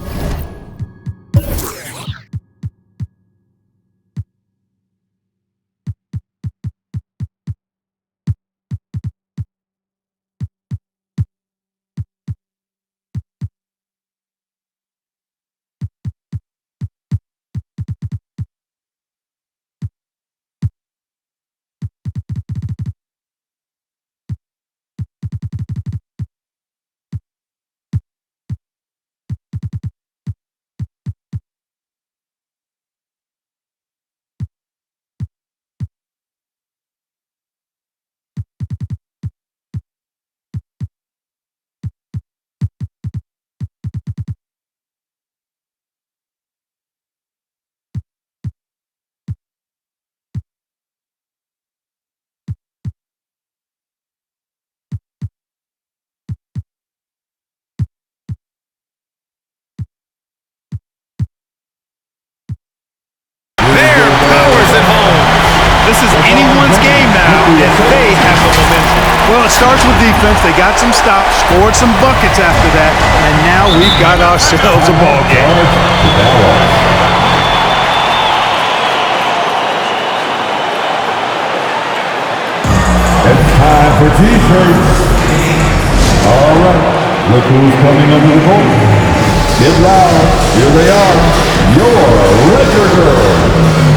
This is anyone's game now, and they have the momentum. Well, it starts with defense. They got some stops, scored some buckets after that, and now we've got ourselves a ball game. It's time for T-shirts. All right, look who's coming under the court. Get loud. Here they are. Your Laker girls.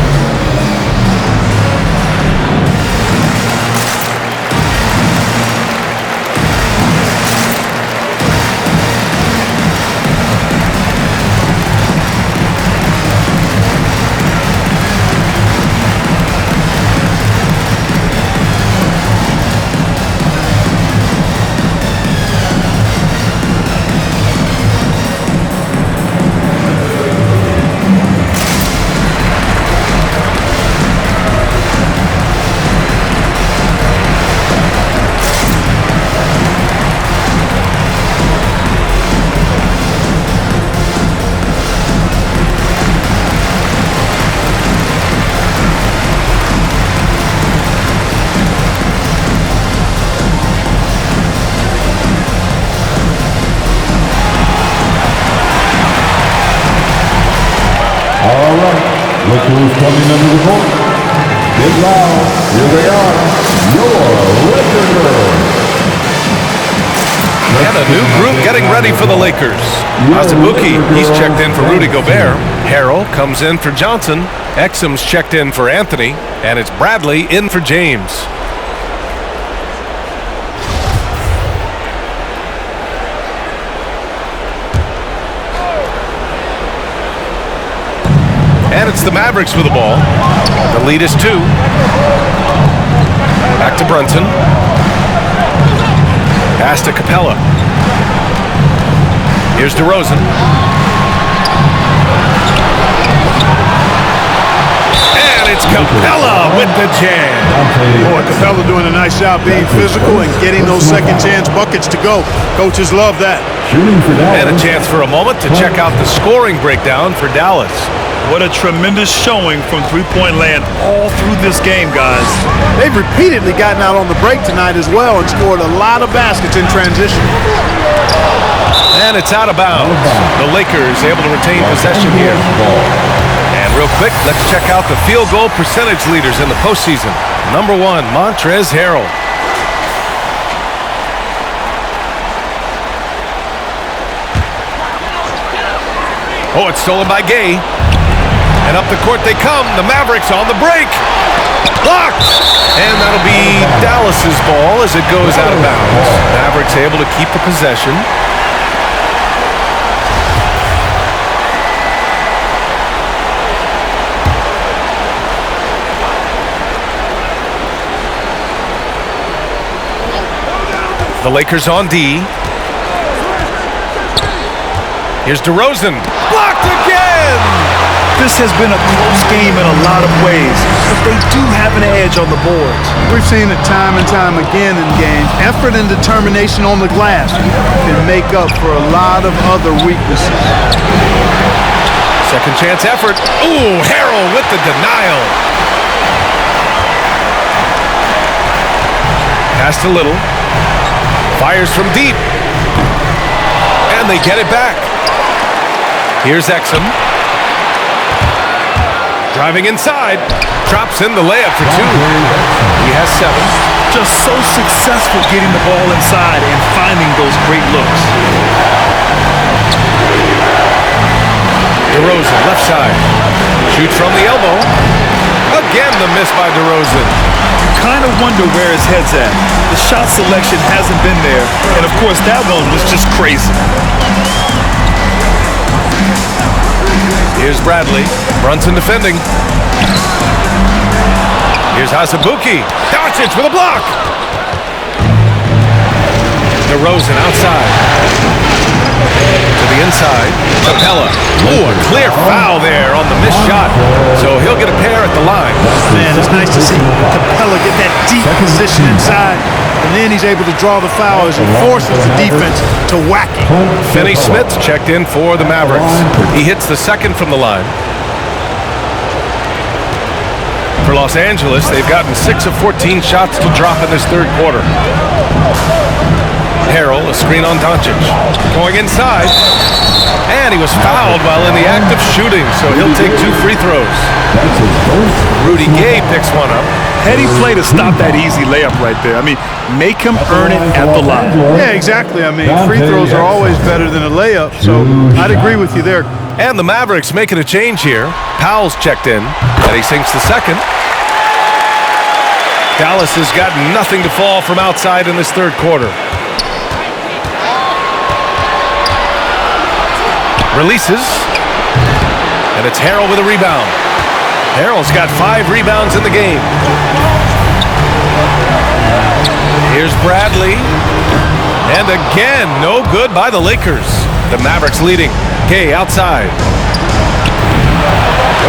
All right, look who's coming under the court. Get loud. Here they are. Your Laker girls. And a new group getting ready for the Lakers. Azubuike, he's checked in for RuDY GobERT. Harrell comes in for Johnson. Exum's checked in for Anthony. And it's Bradley in for James. And it's the Mavericks with the ball. The lead is 2. Back to Brunson. Pass to Capella. Here's DeRozan. And it's Capella with the jam. Boy, Capella doing a nice job being physical and getting those second chance buckets to go. Coaches love that. And a chance for a moment to check out the scoring breakdown for Dallas. What a tremendous showing from three-point land all through this game, guys. They've repeatedly gotten out on the break tonight as well and scored a lot of baskets in transition. And it's out of bounds. The Lakers able to retain possession here. And real quick, let's check out the field goal percentage leaders in the postseason. Number 1, Montrezl Harrell. Oh, it's stolen by Gay. And up the court they come. The Mavericks on the break. Blocked! And that'll be Dallas's ball as it goes out of bounds. Mavericks able to keep the possession. The Lakers on D. Here's DeRozan. Blocked again! This has been a close game in a lot of ways, but they do have an edge on the boards. We've seen it time and time again in games. Effort and determination on the glass can make up for a lot of other weaknesses. Second chance effort. Ooh, Harrell with the denial. Pass to Little. Fires from deep. And they get it back. Here's Exum. Driving inside. Drops in the layup for 2. He has 7. Just so successful getting the ball inside and finding those great looks. DeRozan, left side. Shoots from the elbow. Again, the miss by DeRozan. You kind of wonder where his head's at. The shot selection hasn't been there. And, of course, that one was just crazy. Here's Bradley. Brunson defending. Here's Hasabuki. DoNcic with a block. DeRozan outside. To the inside. Capella. Ooh, a clear foul there on the missed shot. So he'll get a pair at the line. Man, it's nice to see Capella get that deep position inside. And then he's able to draw the foul as he forces the defense to whack him. Finney-Smith checked in for the Mavericks. He hits the second from the line. For Los Angeles, they've gotten 6 of 14 shots to drop in this third quarter. Harrell, a screen on DoNcic. Going inside. And he was fouled while in the act of shooting, so he'll take 2 free throws. RuDY Gay picks one up. Heady play to stop that easy layup right there. I mean, make him earn it at the line. Yeah, exactly. I mean, free throws are always better than a layup, so I'd agree with you there. And the Mavericks making a change here. Powell's checked in, and he sinks the second. Dallas has got nothing to fall from outside in this third quarter. Releases, and it's Harrell with a rebound. Harrell's got 5 rebounds in the game. Here's Bradley, and again, no good by the Lakers. The Mavericks leading. Gay outside.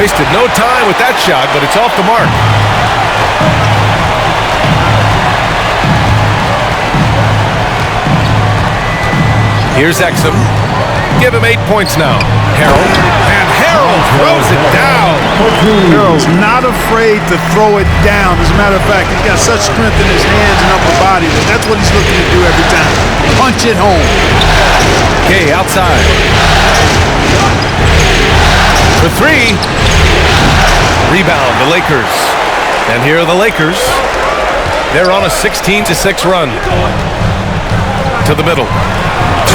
Wasted no time with that shot, but it's off the mark. Here's Exum. Give him 8 points now. Harrell. And Harrell throws it down. Harrell's not afraid to throw it down. As a matter of fact, he's got such strength in his hands and upper body that that's what he's looking to do every time. Punch it home. Gay outside. For 3. Rebound, the Lakers. And here are the Lakers. They're on a 16-6 run. To the middle.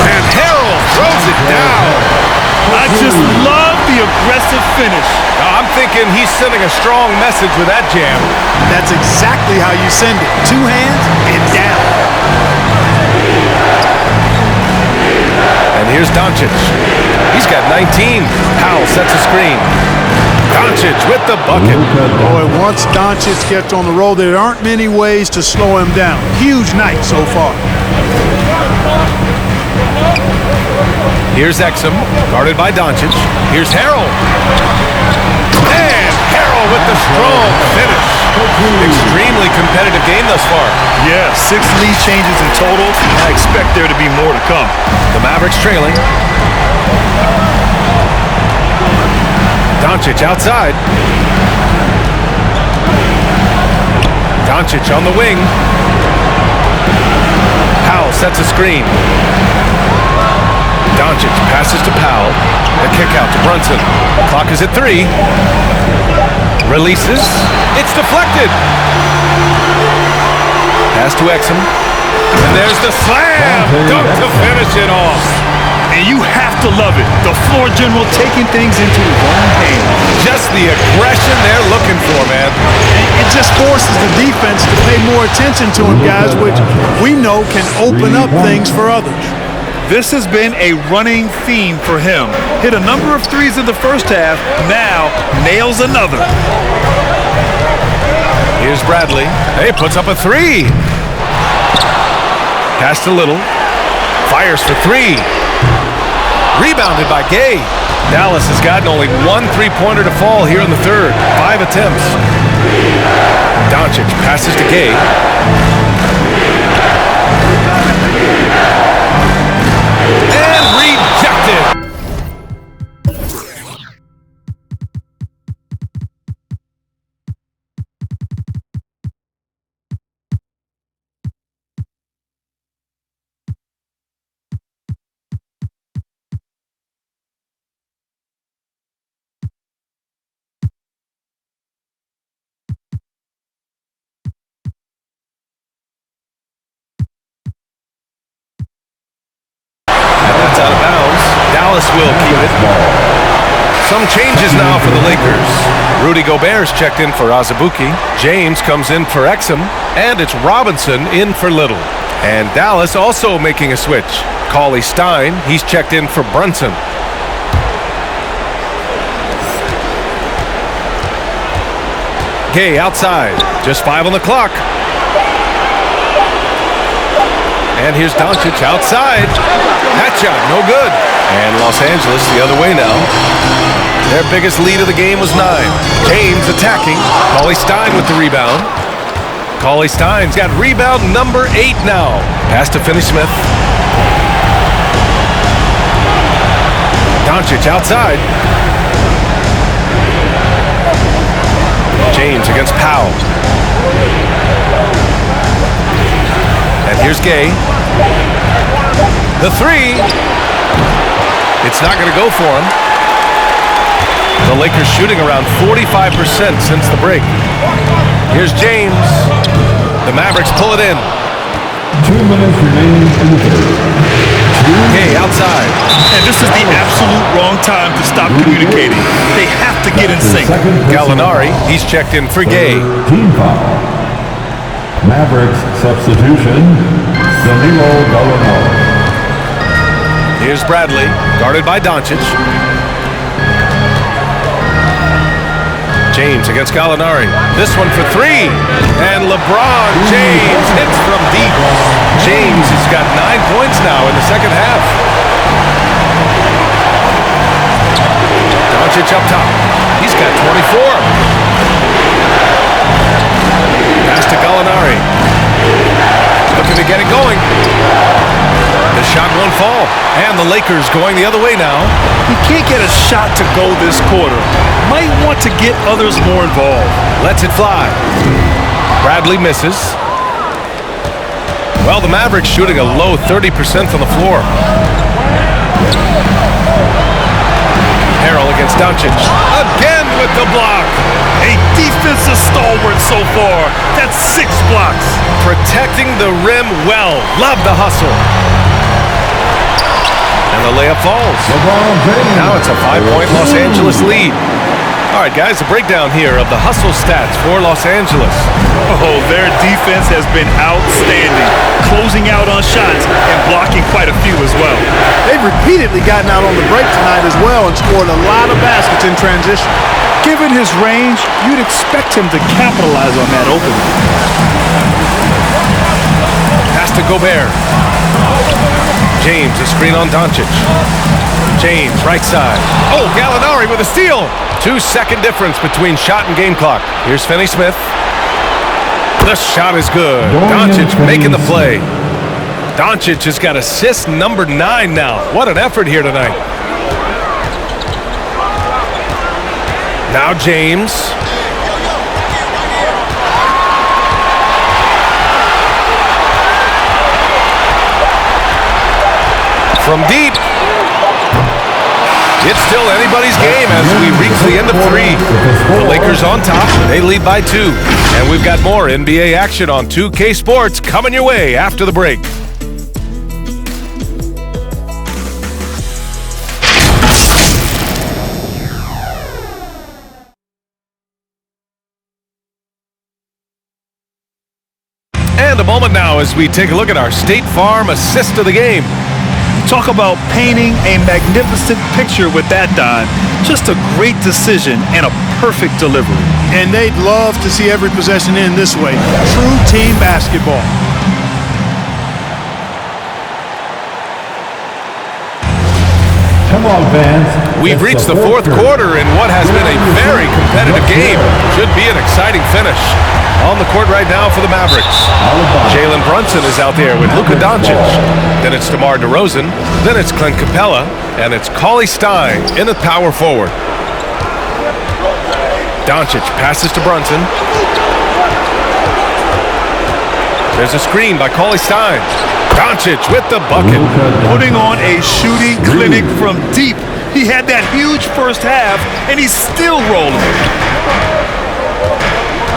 And Harrell throws it down. I just love the aggressive finish. I'm thinking he's sending a strong message with that jam. That's exactly how you send it. 2 hands and down. And here's DoNcic. He's got 19. Powell sets a screen. DoNcic with the bucket. Boy, once DoNcic gets on the roll, there aren't many ways to slow him down. Huge night so far. Here's Exum, guarded by DoNcic. Here's Harrell. And Harrell with the strong finish. Extremely competitive game thus far. Yeah, 6 lead changes in total. I expect there to be more to come. The Mavericks trailing. DoNcic outside. DoNcic on the wing. Powell sets a screen. DoNcic passes to Powell. The kick out to Brunson. Clock is at 3. Releases. It's deflected. Pass to Exum. And there's the slam. Dunk to finish it off. And you have to love it. The floor general taking things into his own hands. Just the aggression they're looking for, man. It just forces the defense to pay more attention to him, guys, which we know can open up things for others. This has been a running theme for him. Hit a number of threes in the first half, now nails another. Here's Bradley. Hey, puts up a 3. Pass to Little. Fires for three. Rebounded by Gay. Dallas has gotten only one three-pointer to fall here in the third. 5 attempts. DoNcic passes to Gay. And rejected. Out of bounds. Dallas will keep it. Some changes now for the Lakers. RuDY GobERT's checked in for Azubuike. James comes in for Exum. And it's Robinson in for Little. And Dallas also making a switch. Cauley Stein, he's checked in for Brunson. Gay outside. Just 5 on the clock. And here's DoNcic outside. That shot, no good. And Los Angeles the other way now. Their biggest lead of the game was 9. James attacking. Cauley Stein with the rebound. Cauley Stein's got rebound number 8 now. Pass to Finney-Smith. DoNcic outside. James against Powell. And here's Gay. The three. It's not going to go for him. The Lakers shooting around 45% since the break. Here's James. The Mavericks pull it in. 2 minutes remaining in the third. Gay outside. And this is the absolute wrong time to stop communicating. They have to get in sync. Gallinari, he's checked in for Gay. Team foul. Mavericks substitution, Gallinari. Here's Bradley, guarded by DoNcic. James against Gallinari. This one for 3. And LeBron James hits from deep. James has got 9 points now in the second half. DoNcic up top. He's got 24. Pass to Gallinari. Looking to get it going. The shot won't fall. And the Lakers going the other way now. You can't get a shot to go this quarter. Might want to get others more involved. Lets it fly. Bradley misses. Well, the Mavericks shooting a low 30% from the floor. Harrell against DoNcic. Again with the block. A defensive stalwart so far. That's 6 blocks. Protecting the rim well. Love the hustle. And the layup falls. Now it's a 5-point Los Angeles lead. All right, guys, a breakdown here of the hustle stats for Los Angeles. Oh, their defense has been outstanding, closing out on shots and blocking quite a few as well. They've repeatedly gotten out on the break tonight as well and scored a lot of baskets in transition. Given his range, you'd expect him to capitalize on that opening. Pass to GobERT. James, a screen on DoNcic. James, right side. Oh, Gallinari with a steal. 2-second difference between shot and game clock. Here's Finney-Smith. The shot is good. DoNcic making the play. DoNcic has got assist number 9 now. What an effort here tonight. Now James. From deep. It's still anybody's game as we reach the end of 3. The Lakers on top. They lead by 2. And we've got more NBA action on 2K Sports coming your way after the break. And a moment now as we take a look at our State Farm assist of the game. Talk about painting a magnificent picture with that, Don. Just a great decision and a perfect delivery. And they'd love to see every possession end this way. True team basketball. Come on, fans. We've reached the fourth quarter in what has been a very competitive game. Should be an exciting finish. On the court right now for the Mavericks. Jalen Brunson is out there with LuKa DoNcic. Then it's DeMar DeRozan. Then it's Clint Capella. And it's Cauley Stein in the power forward. DoNcic passes to Brunson. There's a screen by Cauley Stein. DoNcic with the bucket. Putting on a shooting clinic from deep. He had that huge first half, and he's still rolling.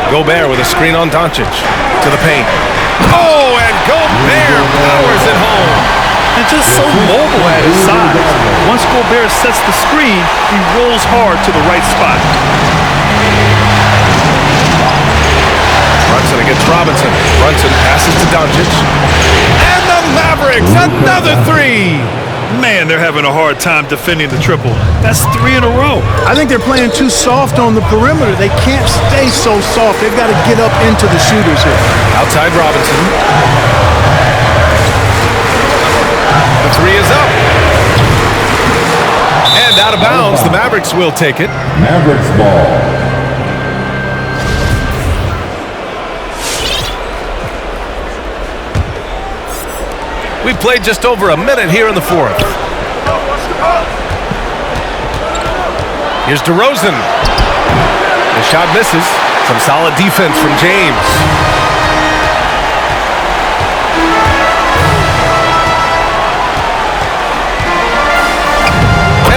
Gobert with a screen on DoNcic to the paint. Oh, and Gobert powers it home. And just so mobile at his size. Once Gobert sets the screen, he rolls hard to the right spot. Brunson against Robinson. Brunson passes to DoNcic. And the Mavericks, another three. Man, they're having a hard time defending the triple. That's 3 in a row. I think they're playing too soft on the perimeter. They can't stay so soft. They've got to get up into the shooters here. Outside Robinson. The three is up. And out of bounds, the Mavericks will take it. Mavericks ball. We've played just over a minute here in the fourth. Here's DeRozan. The shot misses. Some solid defense from James.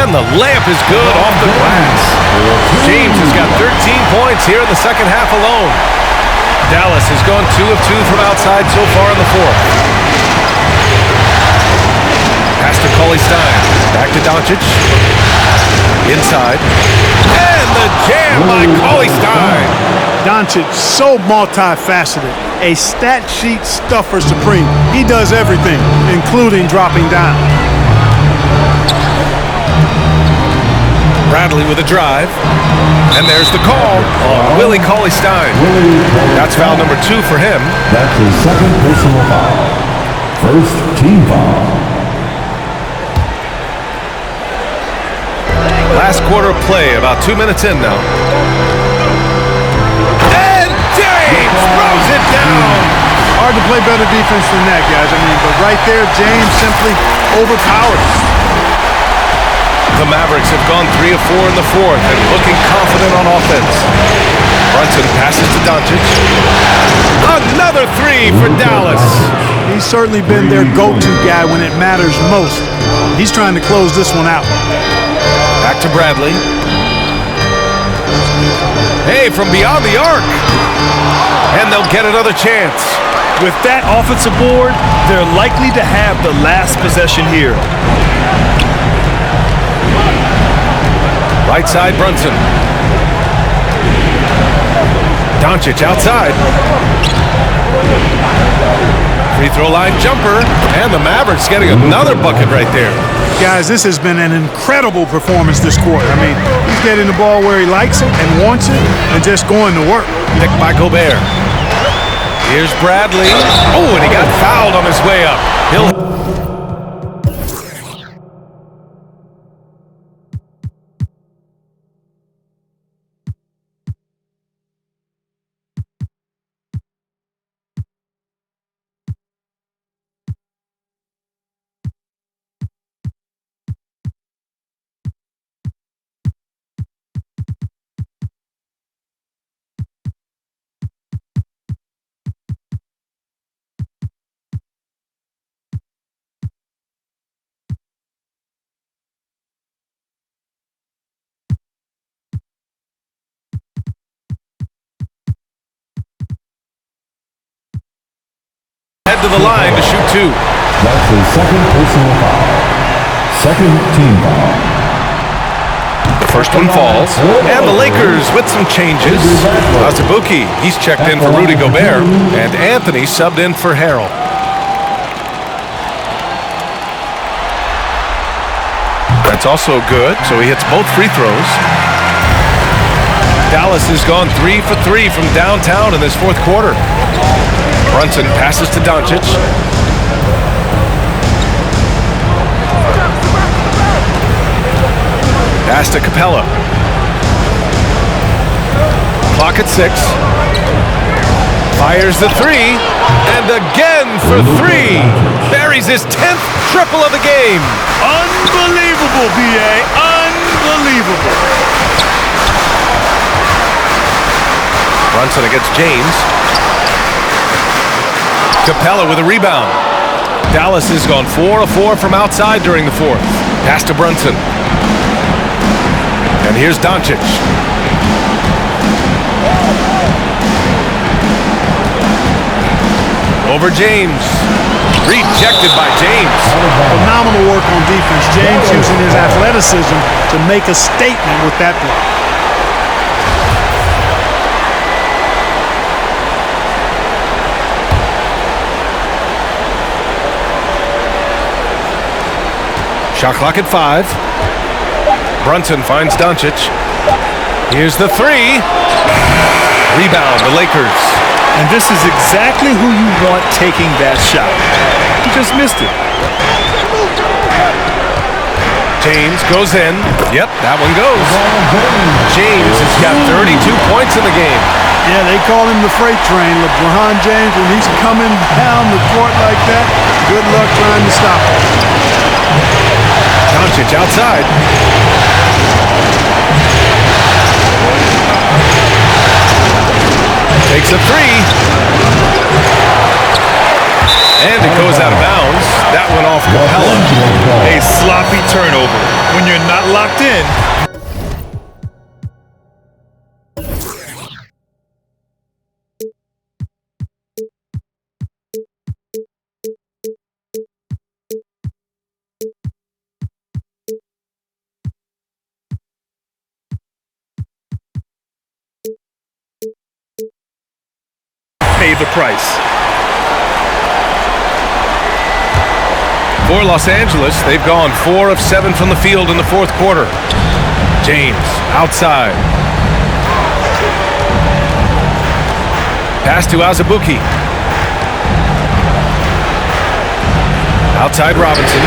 And the layup is good off the glass. James has got 13 points here in the second half alone. Dallas has gone 2 of 2 from outside so far in the fourth. Pass to Cauley Stein. Back to DoNcic. Inside. And the jam by Cauley Stein. DoNcic, so multifaceted. A stat sheet stuffer supreme. He does everything, including dropping down. Bradley with a drive. And there's the call on Willie Cauley Stein. That's foul number 2 for him. That's his second personal foul. First team foul. Last quarter of play, about 2 minutes in now. And James throws it down. Hard to play better defense than that, guys. I mean, but right there, James simply overpowered. The Mavericks have gone 3 of 4 in the fourth and looking confident on offense. Brunson passes to DoNcic. Another 3 for Dallas. He's certainly been their go-to guy when it matters most. He's trying to close this one out. Back to Bradley. Hey, from beyond the arc. And they'll get another chance. With that offensive board, they're likely to have the last possession here. Right side, Brunson. DoNcic outside. Free throw line jumper. And the Mavericks getting another bucket right there. Guys, this has been an incredible performance this quarter. I mean, he's getting the ball where he likes it and wants it and just going to work. Picked by Gobert. Here's Bradley. Oh, and he got fouled on his way up. Head to the line to shoot 2. That's his second personal foul. Second team foul. The first one falls. And the Lakers with some changes. Azubuike, he's checked in for RuDY GobERT. And Anthony subbed in for Harrell. That's also good, so he hits both free throws. Dallas has gone 3 for 3 from downtown in this fourth quarter. Brunson passes to DoNcic. Pass to Capella. Clock at 6. Fires the 3. And again for 3. Buries his 10th triple of the game. Unbelievable, B.A. Unbelievable. Brunson against James. Capella with a rebound. Dallas has gone 4 of 4 from outside during the 4th. Pass to Brunson. And here's DoNcic. Over James. Rejected by James. Phenomenal work on defense. James using his athleticism to make a statement with that block. Shot clock at 5. Brunson finds DoNcic. Here's the 3. Rebound, the Lakers. And this is exactly who you want taking that shot. He just missed it. James goes in. Yep, that one goes. James has got 32 points in the game. Yeah, they call him the freight train. LeBron James, when he's coming down the court like that, good luck trying to stop him. DoNcic outside. Takes a 3. And it goes out of bounds. That went off Capella. A sloppy turnover. When you're not locked in. Pay the price. For Los Angeles, they've gone 4 of 7 from the field in the 4th quarter. James outside. Pass to Azubuike. Outside Robinson.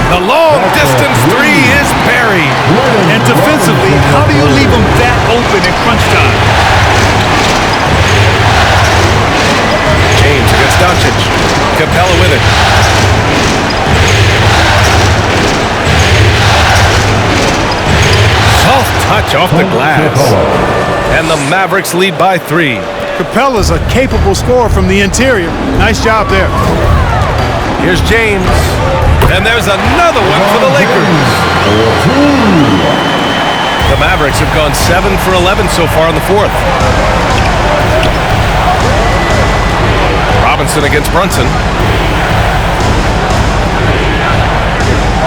The long distance 3 is buried. And defensively, how do you leave them that open in crunch time? James against DoNcic. Capella with it. Soft touch off the glass. And the Mavericks lead by 3. Capella's a capable scorer from the interior. Nice job there. Here's James. And there's another one for the Lakers. The Mavericks have gone 7 for 11 so far in the 4th. Robinson against Brunson.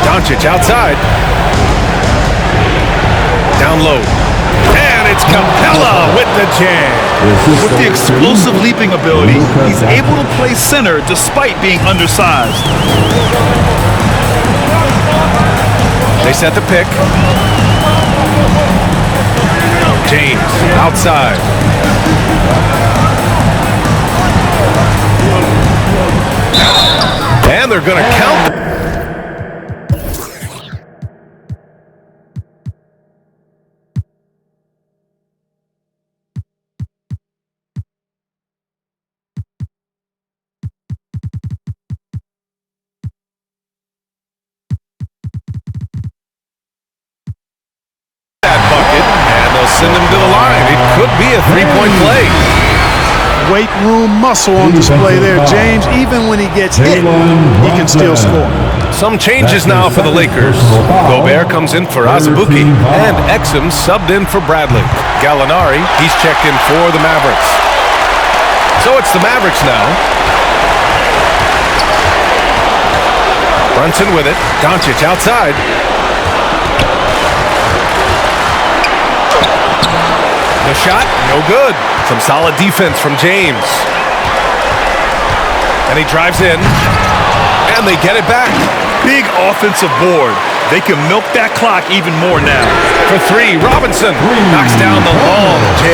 DoNcic outside. Down low. And it's Capella with the jam. With the explosive leaping ability, he's able to play center despite being undersized. They set the pick. James outside. And they're going to count. That bucket, and they'll send him to the line. It could be a 3-point play. Weight room muscle on display there. James, even when he gets hit, he can still score. Some changes now for the Lakers. Gobert comes in for Azubuike, and Exum subbed in for Bradley. Gallinari, he's checked in for the Mavericks. So it's the Mavericks now. Brunson with it. DoNcic outside. The shot, no good. Some solid defense from James. And he drives in, and they get it back. Big offensive board. They can milk that clock even more now. For 3, Robinson knocks down the long J.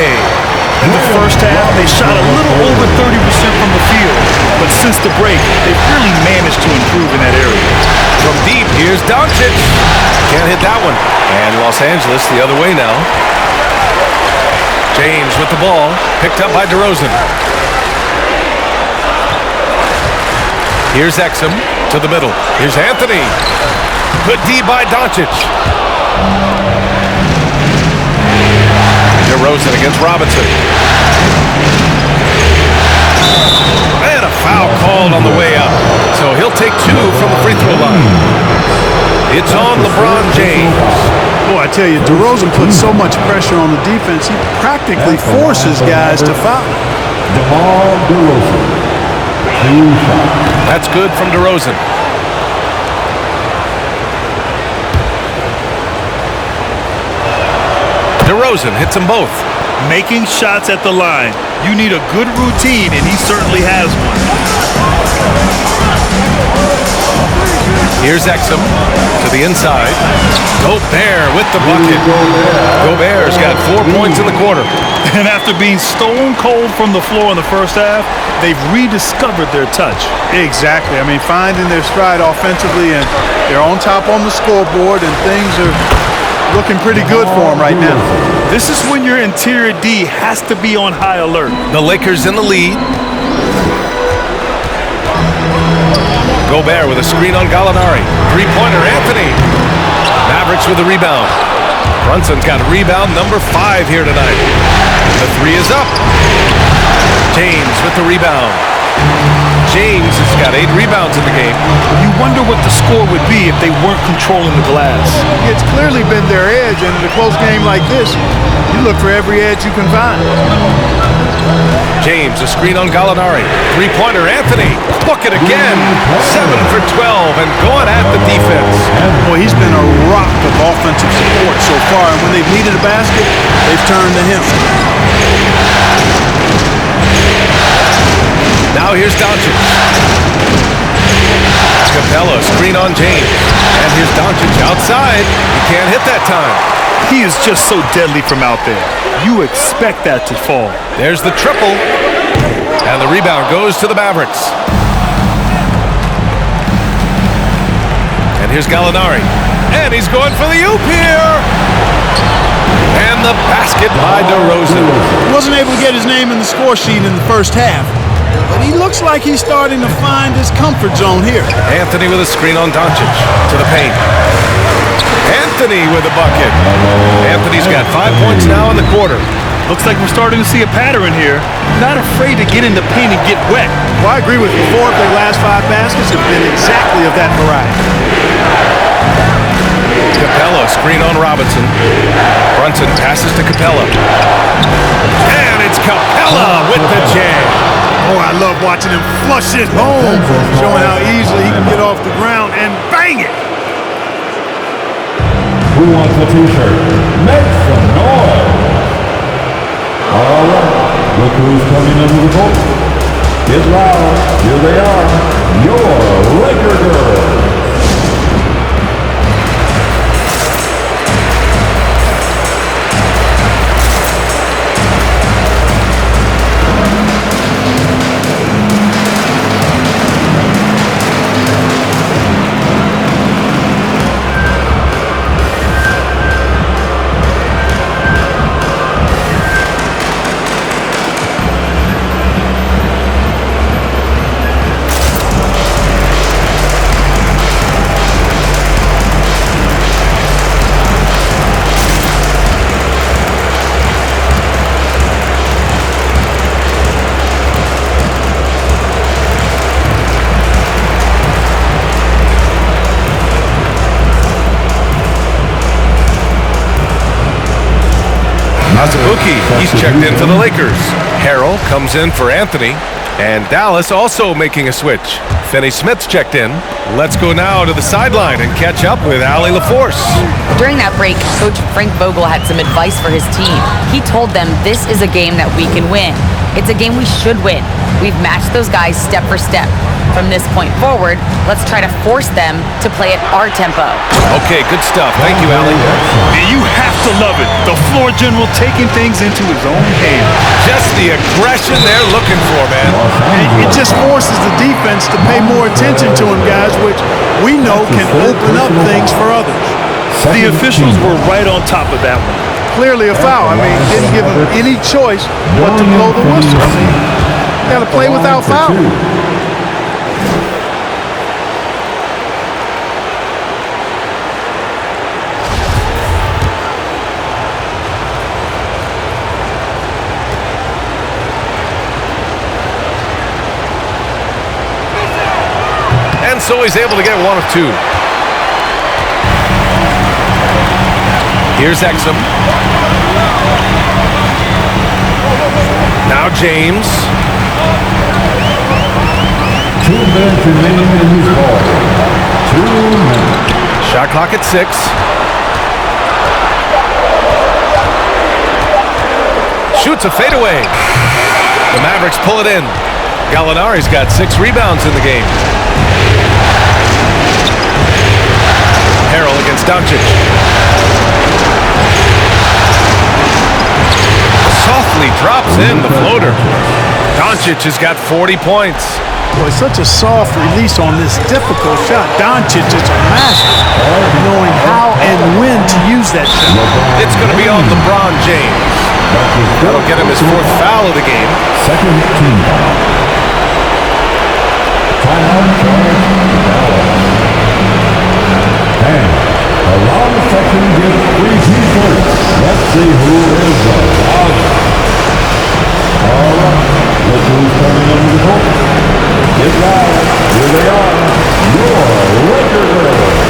In the first half, they shot a little over 30% from the field. But since the break, they've really managed to improve in that area. From deep, here's DoNcic. Can't hit that one. And Los Angeles the other way now. James with the ball, picked up by DeRozan. Here's Exum to the middle. Here's Anthony. Good D by DoNcic. DeRozan against Robinson. And a foul called on the way up. So he'll take 2 from the free throw line. It's on LeBron James. Boy, I tell you, DeRozan puts so much pressure on the defense, he practically forces guys to foul. That's good from DeRozan. DeRozan hits them both. Making shots at the line. You need a good routine, and he certainly has one. Here's Exum to the inside. GobERT with the bucket. GobERT's got 4 points in the quarter. And after being stone cold from the floor in the first half, they've rediscovered their touch. Exactly. I mean, finding their stride offensively, and they're on top on the scoreboard, and things are looking pretty good for them right now. This is when your interior D has to be on high alert. The Lakers in the lead. GobERT with a screen on Gallinari. Three-pointer, Anthony. Mavericks with a rebound. Brunson's got rebound number 5 here tonight. The 3 is up. James with the rebound. James has got 8 rebounds in the game. You wonder what the score would be if they weren't controlling the glass. It's clearly been their edge, and in a close game like this, you look for every edge you can find. James, a screen on Gallinari. Three-pointer, Anthony. Book it again. 7 for 12 and going at the defense. Boy, he's been a rock of offensive support so far, and when they've needed a basket, they've turned to him. Now here's DoNcic. Capella, screen on James. And here's DoNcic outside. He can't hit that time. He is just so deadly from out there. You expect that to fall. There's the triple. And the rebound goes to the Mavericks. And here's Gallinari. And he's going for the oop here. And the basket by DeRozan. He wasn't able to get his name in the score sheet in the first half, but he looks like he's starting to find his comfort zone here. Anthony with a screen on DoNcic to the paint. Anthony with a bucket. Anthony's got 5 points now in the quarter. Looks like we're starting to see a pattern here. Not afraid to get in the paint and get wet. Well, I agree with you. 4 of their last 5 baskets have been exactly of that variety. Capella, screen on Robinson. Brunson passes to Capella. And it's Capella with the jam. Oh, I love watching him flush it home, showing how easily he can get off the ground and bang it. Who wants a t-shirt? Make some noise. All right, look who's coming into the court. Get loud. Here they are, your Laker girls. He's checked in for the Lakers. Harrell comes in for Anthony. And Dallas also making a switch. Finney-Smith's checked in. Let's go now to the sideline and catch up with Allie LaForce. During that break, Coach Frank Vogel had some advice for his team. He told them this is a game that we can win. It's a game we should win. We've matched those guys step for step. From this point forward, let's try to force them to play at our tempo. Okay, good stuff. Thank you, Allie. And you have to love it. The floor general taking things into his own hands. Just the aggression they're looking for, man. And it just forces the defense to pay more attention to him, guys, which we know can open up things for others. The officials were right on top of that one. Clearly a foul. I mean, didn't give him any choice but to blow the whistle. I mean, you got to play without fouling. And so he's able to get one of two. Here's Exum. Now James. 2 minutes remaining in his ball. 2 minutes. Shot clock at 6. Shoots a fadeaway. The Mavericks pull it in. Gallinari's got 6 rebounds in the game. Harrell against DoNcic. Softly drops in the floater. DoNcic has got 40 points. Boy, such a soft release on this difficult shot. DoNcic is a master knowing how and when to use that shot. It's going to be on LeBron James. That'll get him his 4th foul of the game. Second team foul. Time charge. And around the section gets 3 T-shirts. Let's see who is the loudest. All right, look who's coming into the court. Get loud. Here they are, your Laker girls.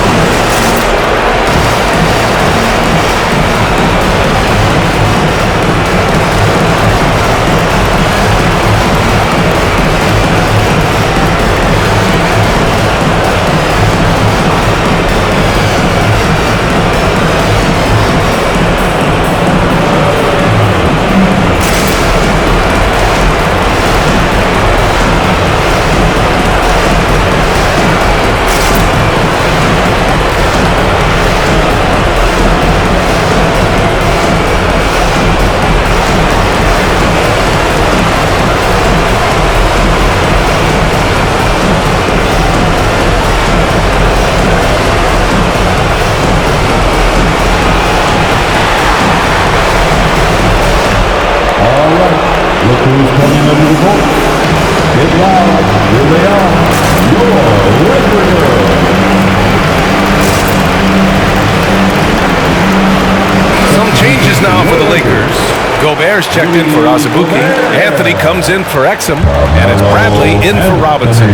GobERT's checked in for Azubuike. Anthony comes in for Exum. And it's Bradley in for Robinson.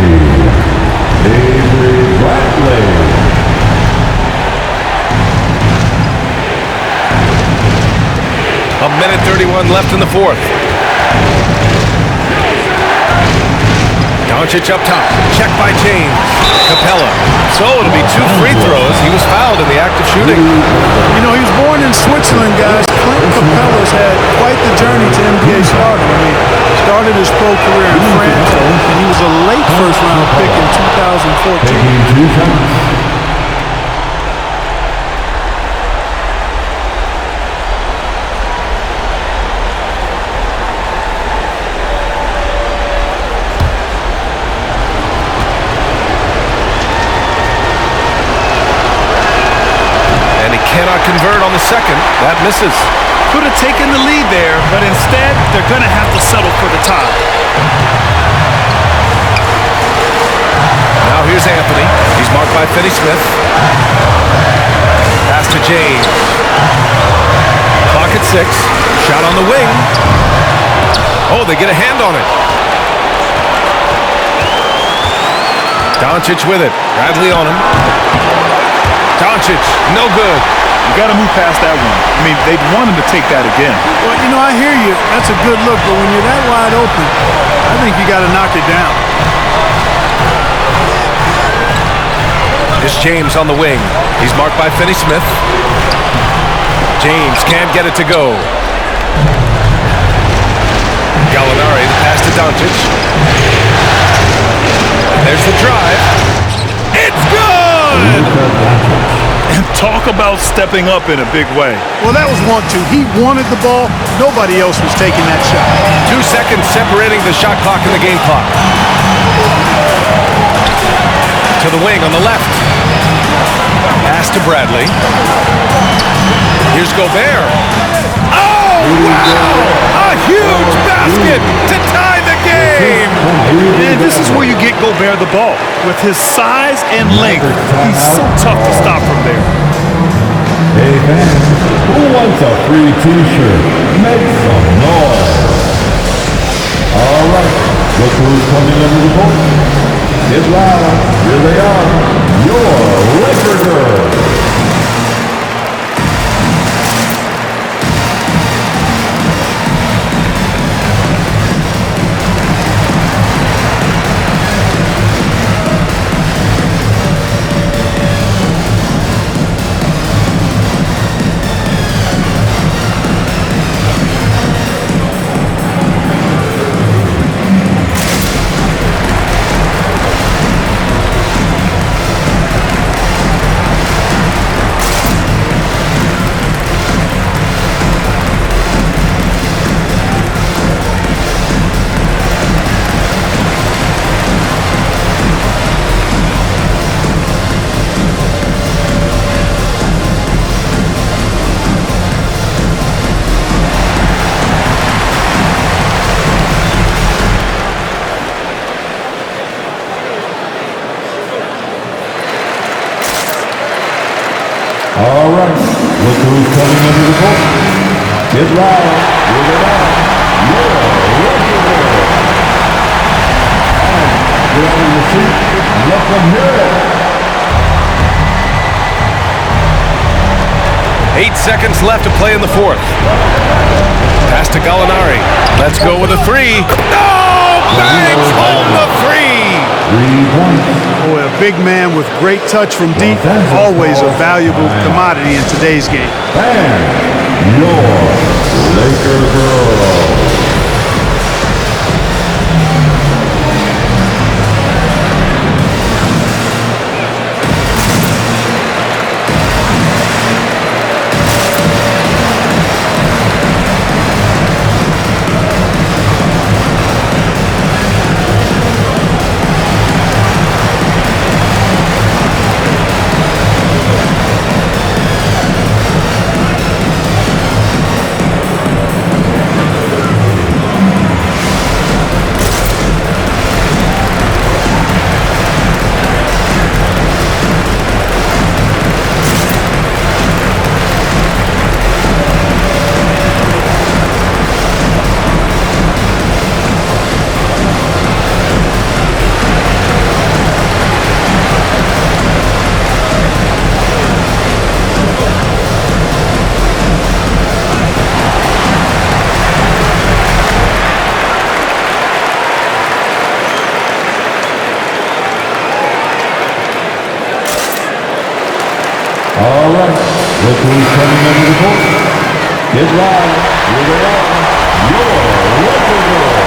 A minute 31 left in the 4th. DoNcic up top. Checked by James. Capella. So it'll be 2 free throws. He was fouled in the act of shooting. You know, he was born in Switzerland, guys. Clint Capella's had quite the journey to NBA stardom. I mean, started his pro career in France, and he was a late first-round pick in 2014. Cannot convert on the second. That misses. Could have taken the lead there, but instead, they're going to have to settle for the tie. Now here's Anthony. He's marked by Finney-Smith. Pass to James. Clock at 6. Shot on the wing. Oh, they get a hand on it. DoNcic with it. Bradley on him. DoNcic, no good. You got to move past that one. I mean, they'd want him to take that again. Well, you know, I hear you. That's a good look, but when you're that wide open, I think you got to knock it down. It's James on the wing. He's marked by Finney-Smith. James can't get it to go. Gallinari to pass to DoNcic. There's the drive. It's good! And talk about stepping up in a big way. Well, that was 1-2. He wanted the ball. Nobody else was taking that shot. 2 seconds separating the shot clock and the game clock. To the wing on the left. Pass to Bradley. Here's Gobert. Oh, wow! A huge basket to tie the game! And this is where you get Gobert the ball. With his size and length, he's so tough to stop from there. Hey fans, who wants a free t-shirt? Make some noise. All right, look who's coming into the court. Get loud. Here they are, your Laker girls. All right, look who's coming into the court. Get loud. Here they are, your Laker girls. And get out of your seat and let them hear it. 8 seconds left to play in the fourth. Pass to Gallinari. Let's go with a three. No! Banks home the three! 3 points. Boy, a big man with great touch from deep, always a valuable commodity in today's game. And your Laker girls. All right, look who's coming into the court. Get loud. Here they are, your Laker girls.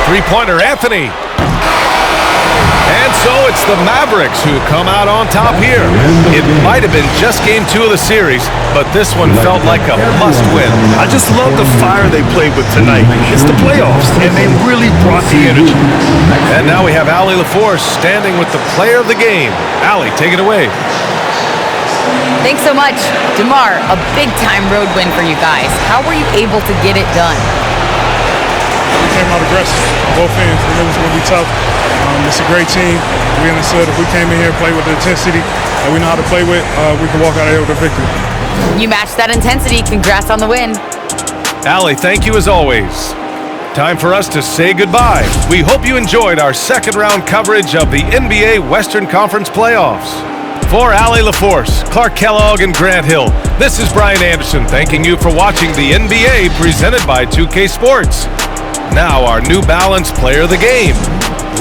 Three-pointer, Anthony. And so it's the Mavericks who come out on top here. It might have been just game 2 of the series, but this one felt like a must-win. I just love the fire they played with tonight. It's the playoffs, and they really brought the energy. And now we have Allie LaForce standing with the player of the game. Allie, take it away. Thanks so much. DeMar, a big-time road win for you guys. How were you able to get it done? We came out aggressive on both ends. We knew it was going to be tough. It's a great team. We understood if we came in here and played with the intensity that we know how to play with, we can walk out of here with a victory. You matched that intensity. Congrats on the win. Allie, thank you as always. Time for us to say goodbye. We hope you enjoyed our second round coverage of the NBA Western Conference Playoffs. For Allie LaForce, Clark Kellogg, and Grant Hill, this is Brian Anderson thanking you for watching the NBA presented by 2K Sports. Now our New Balance player of the game,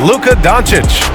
LuKa DoNcic.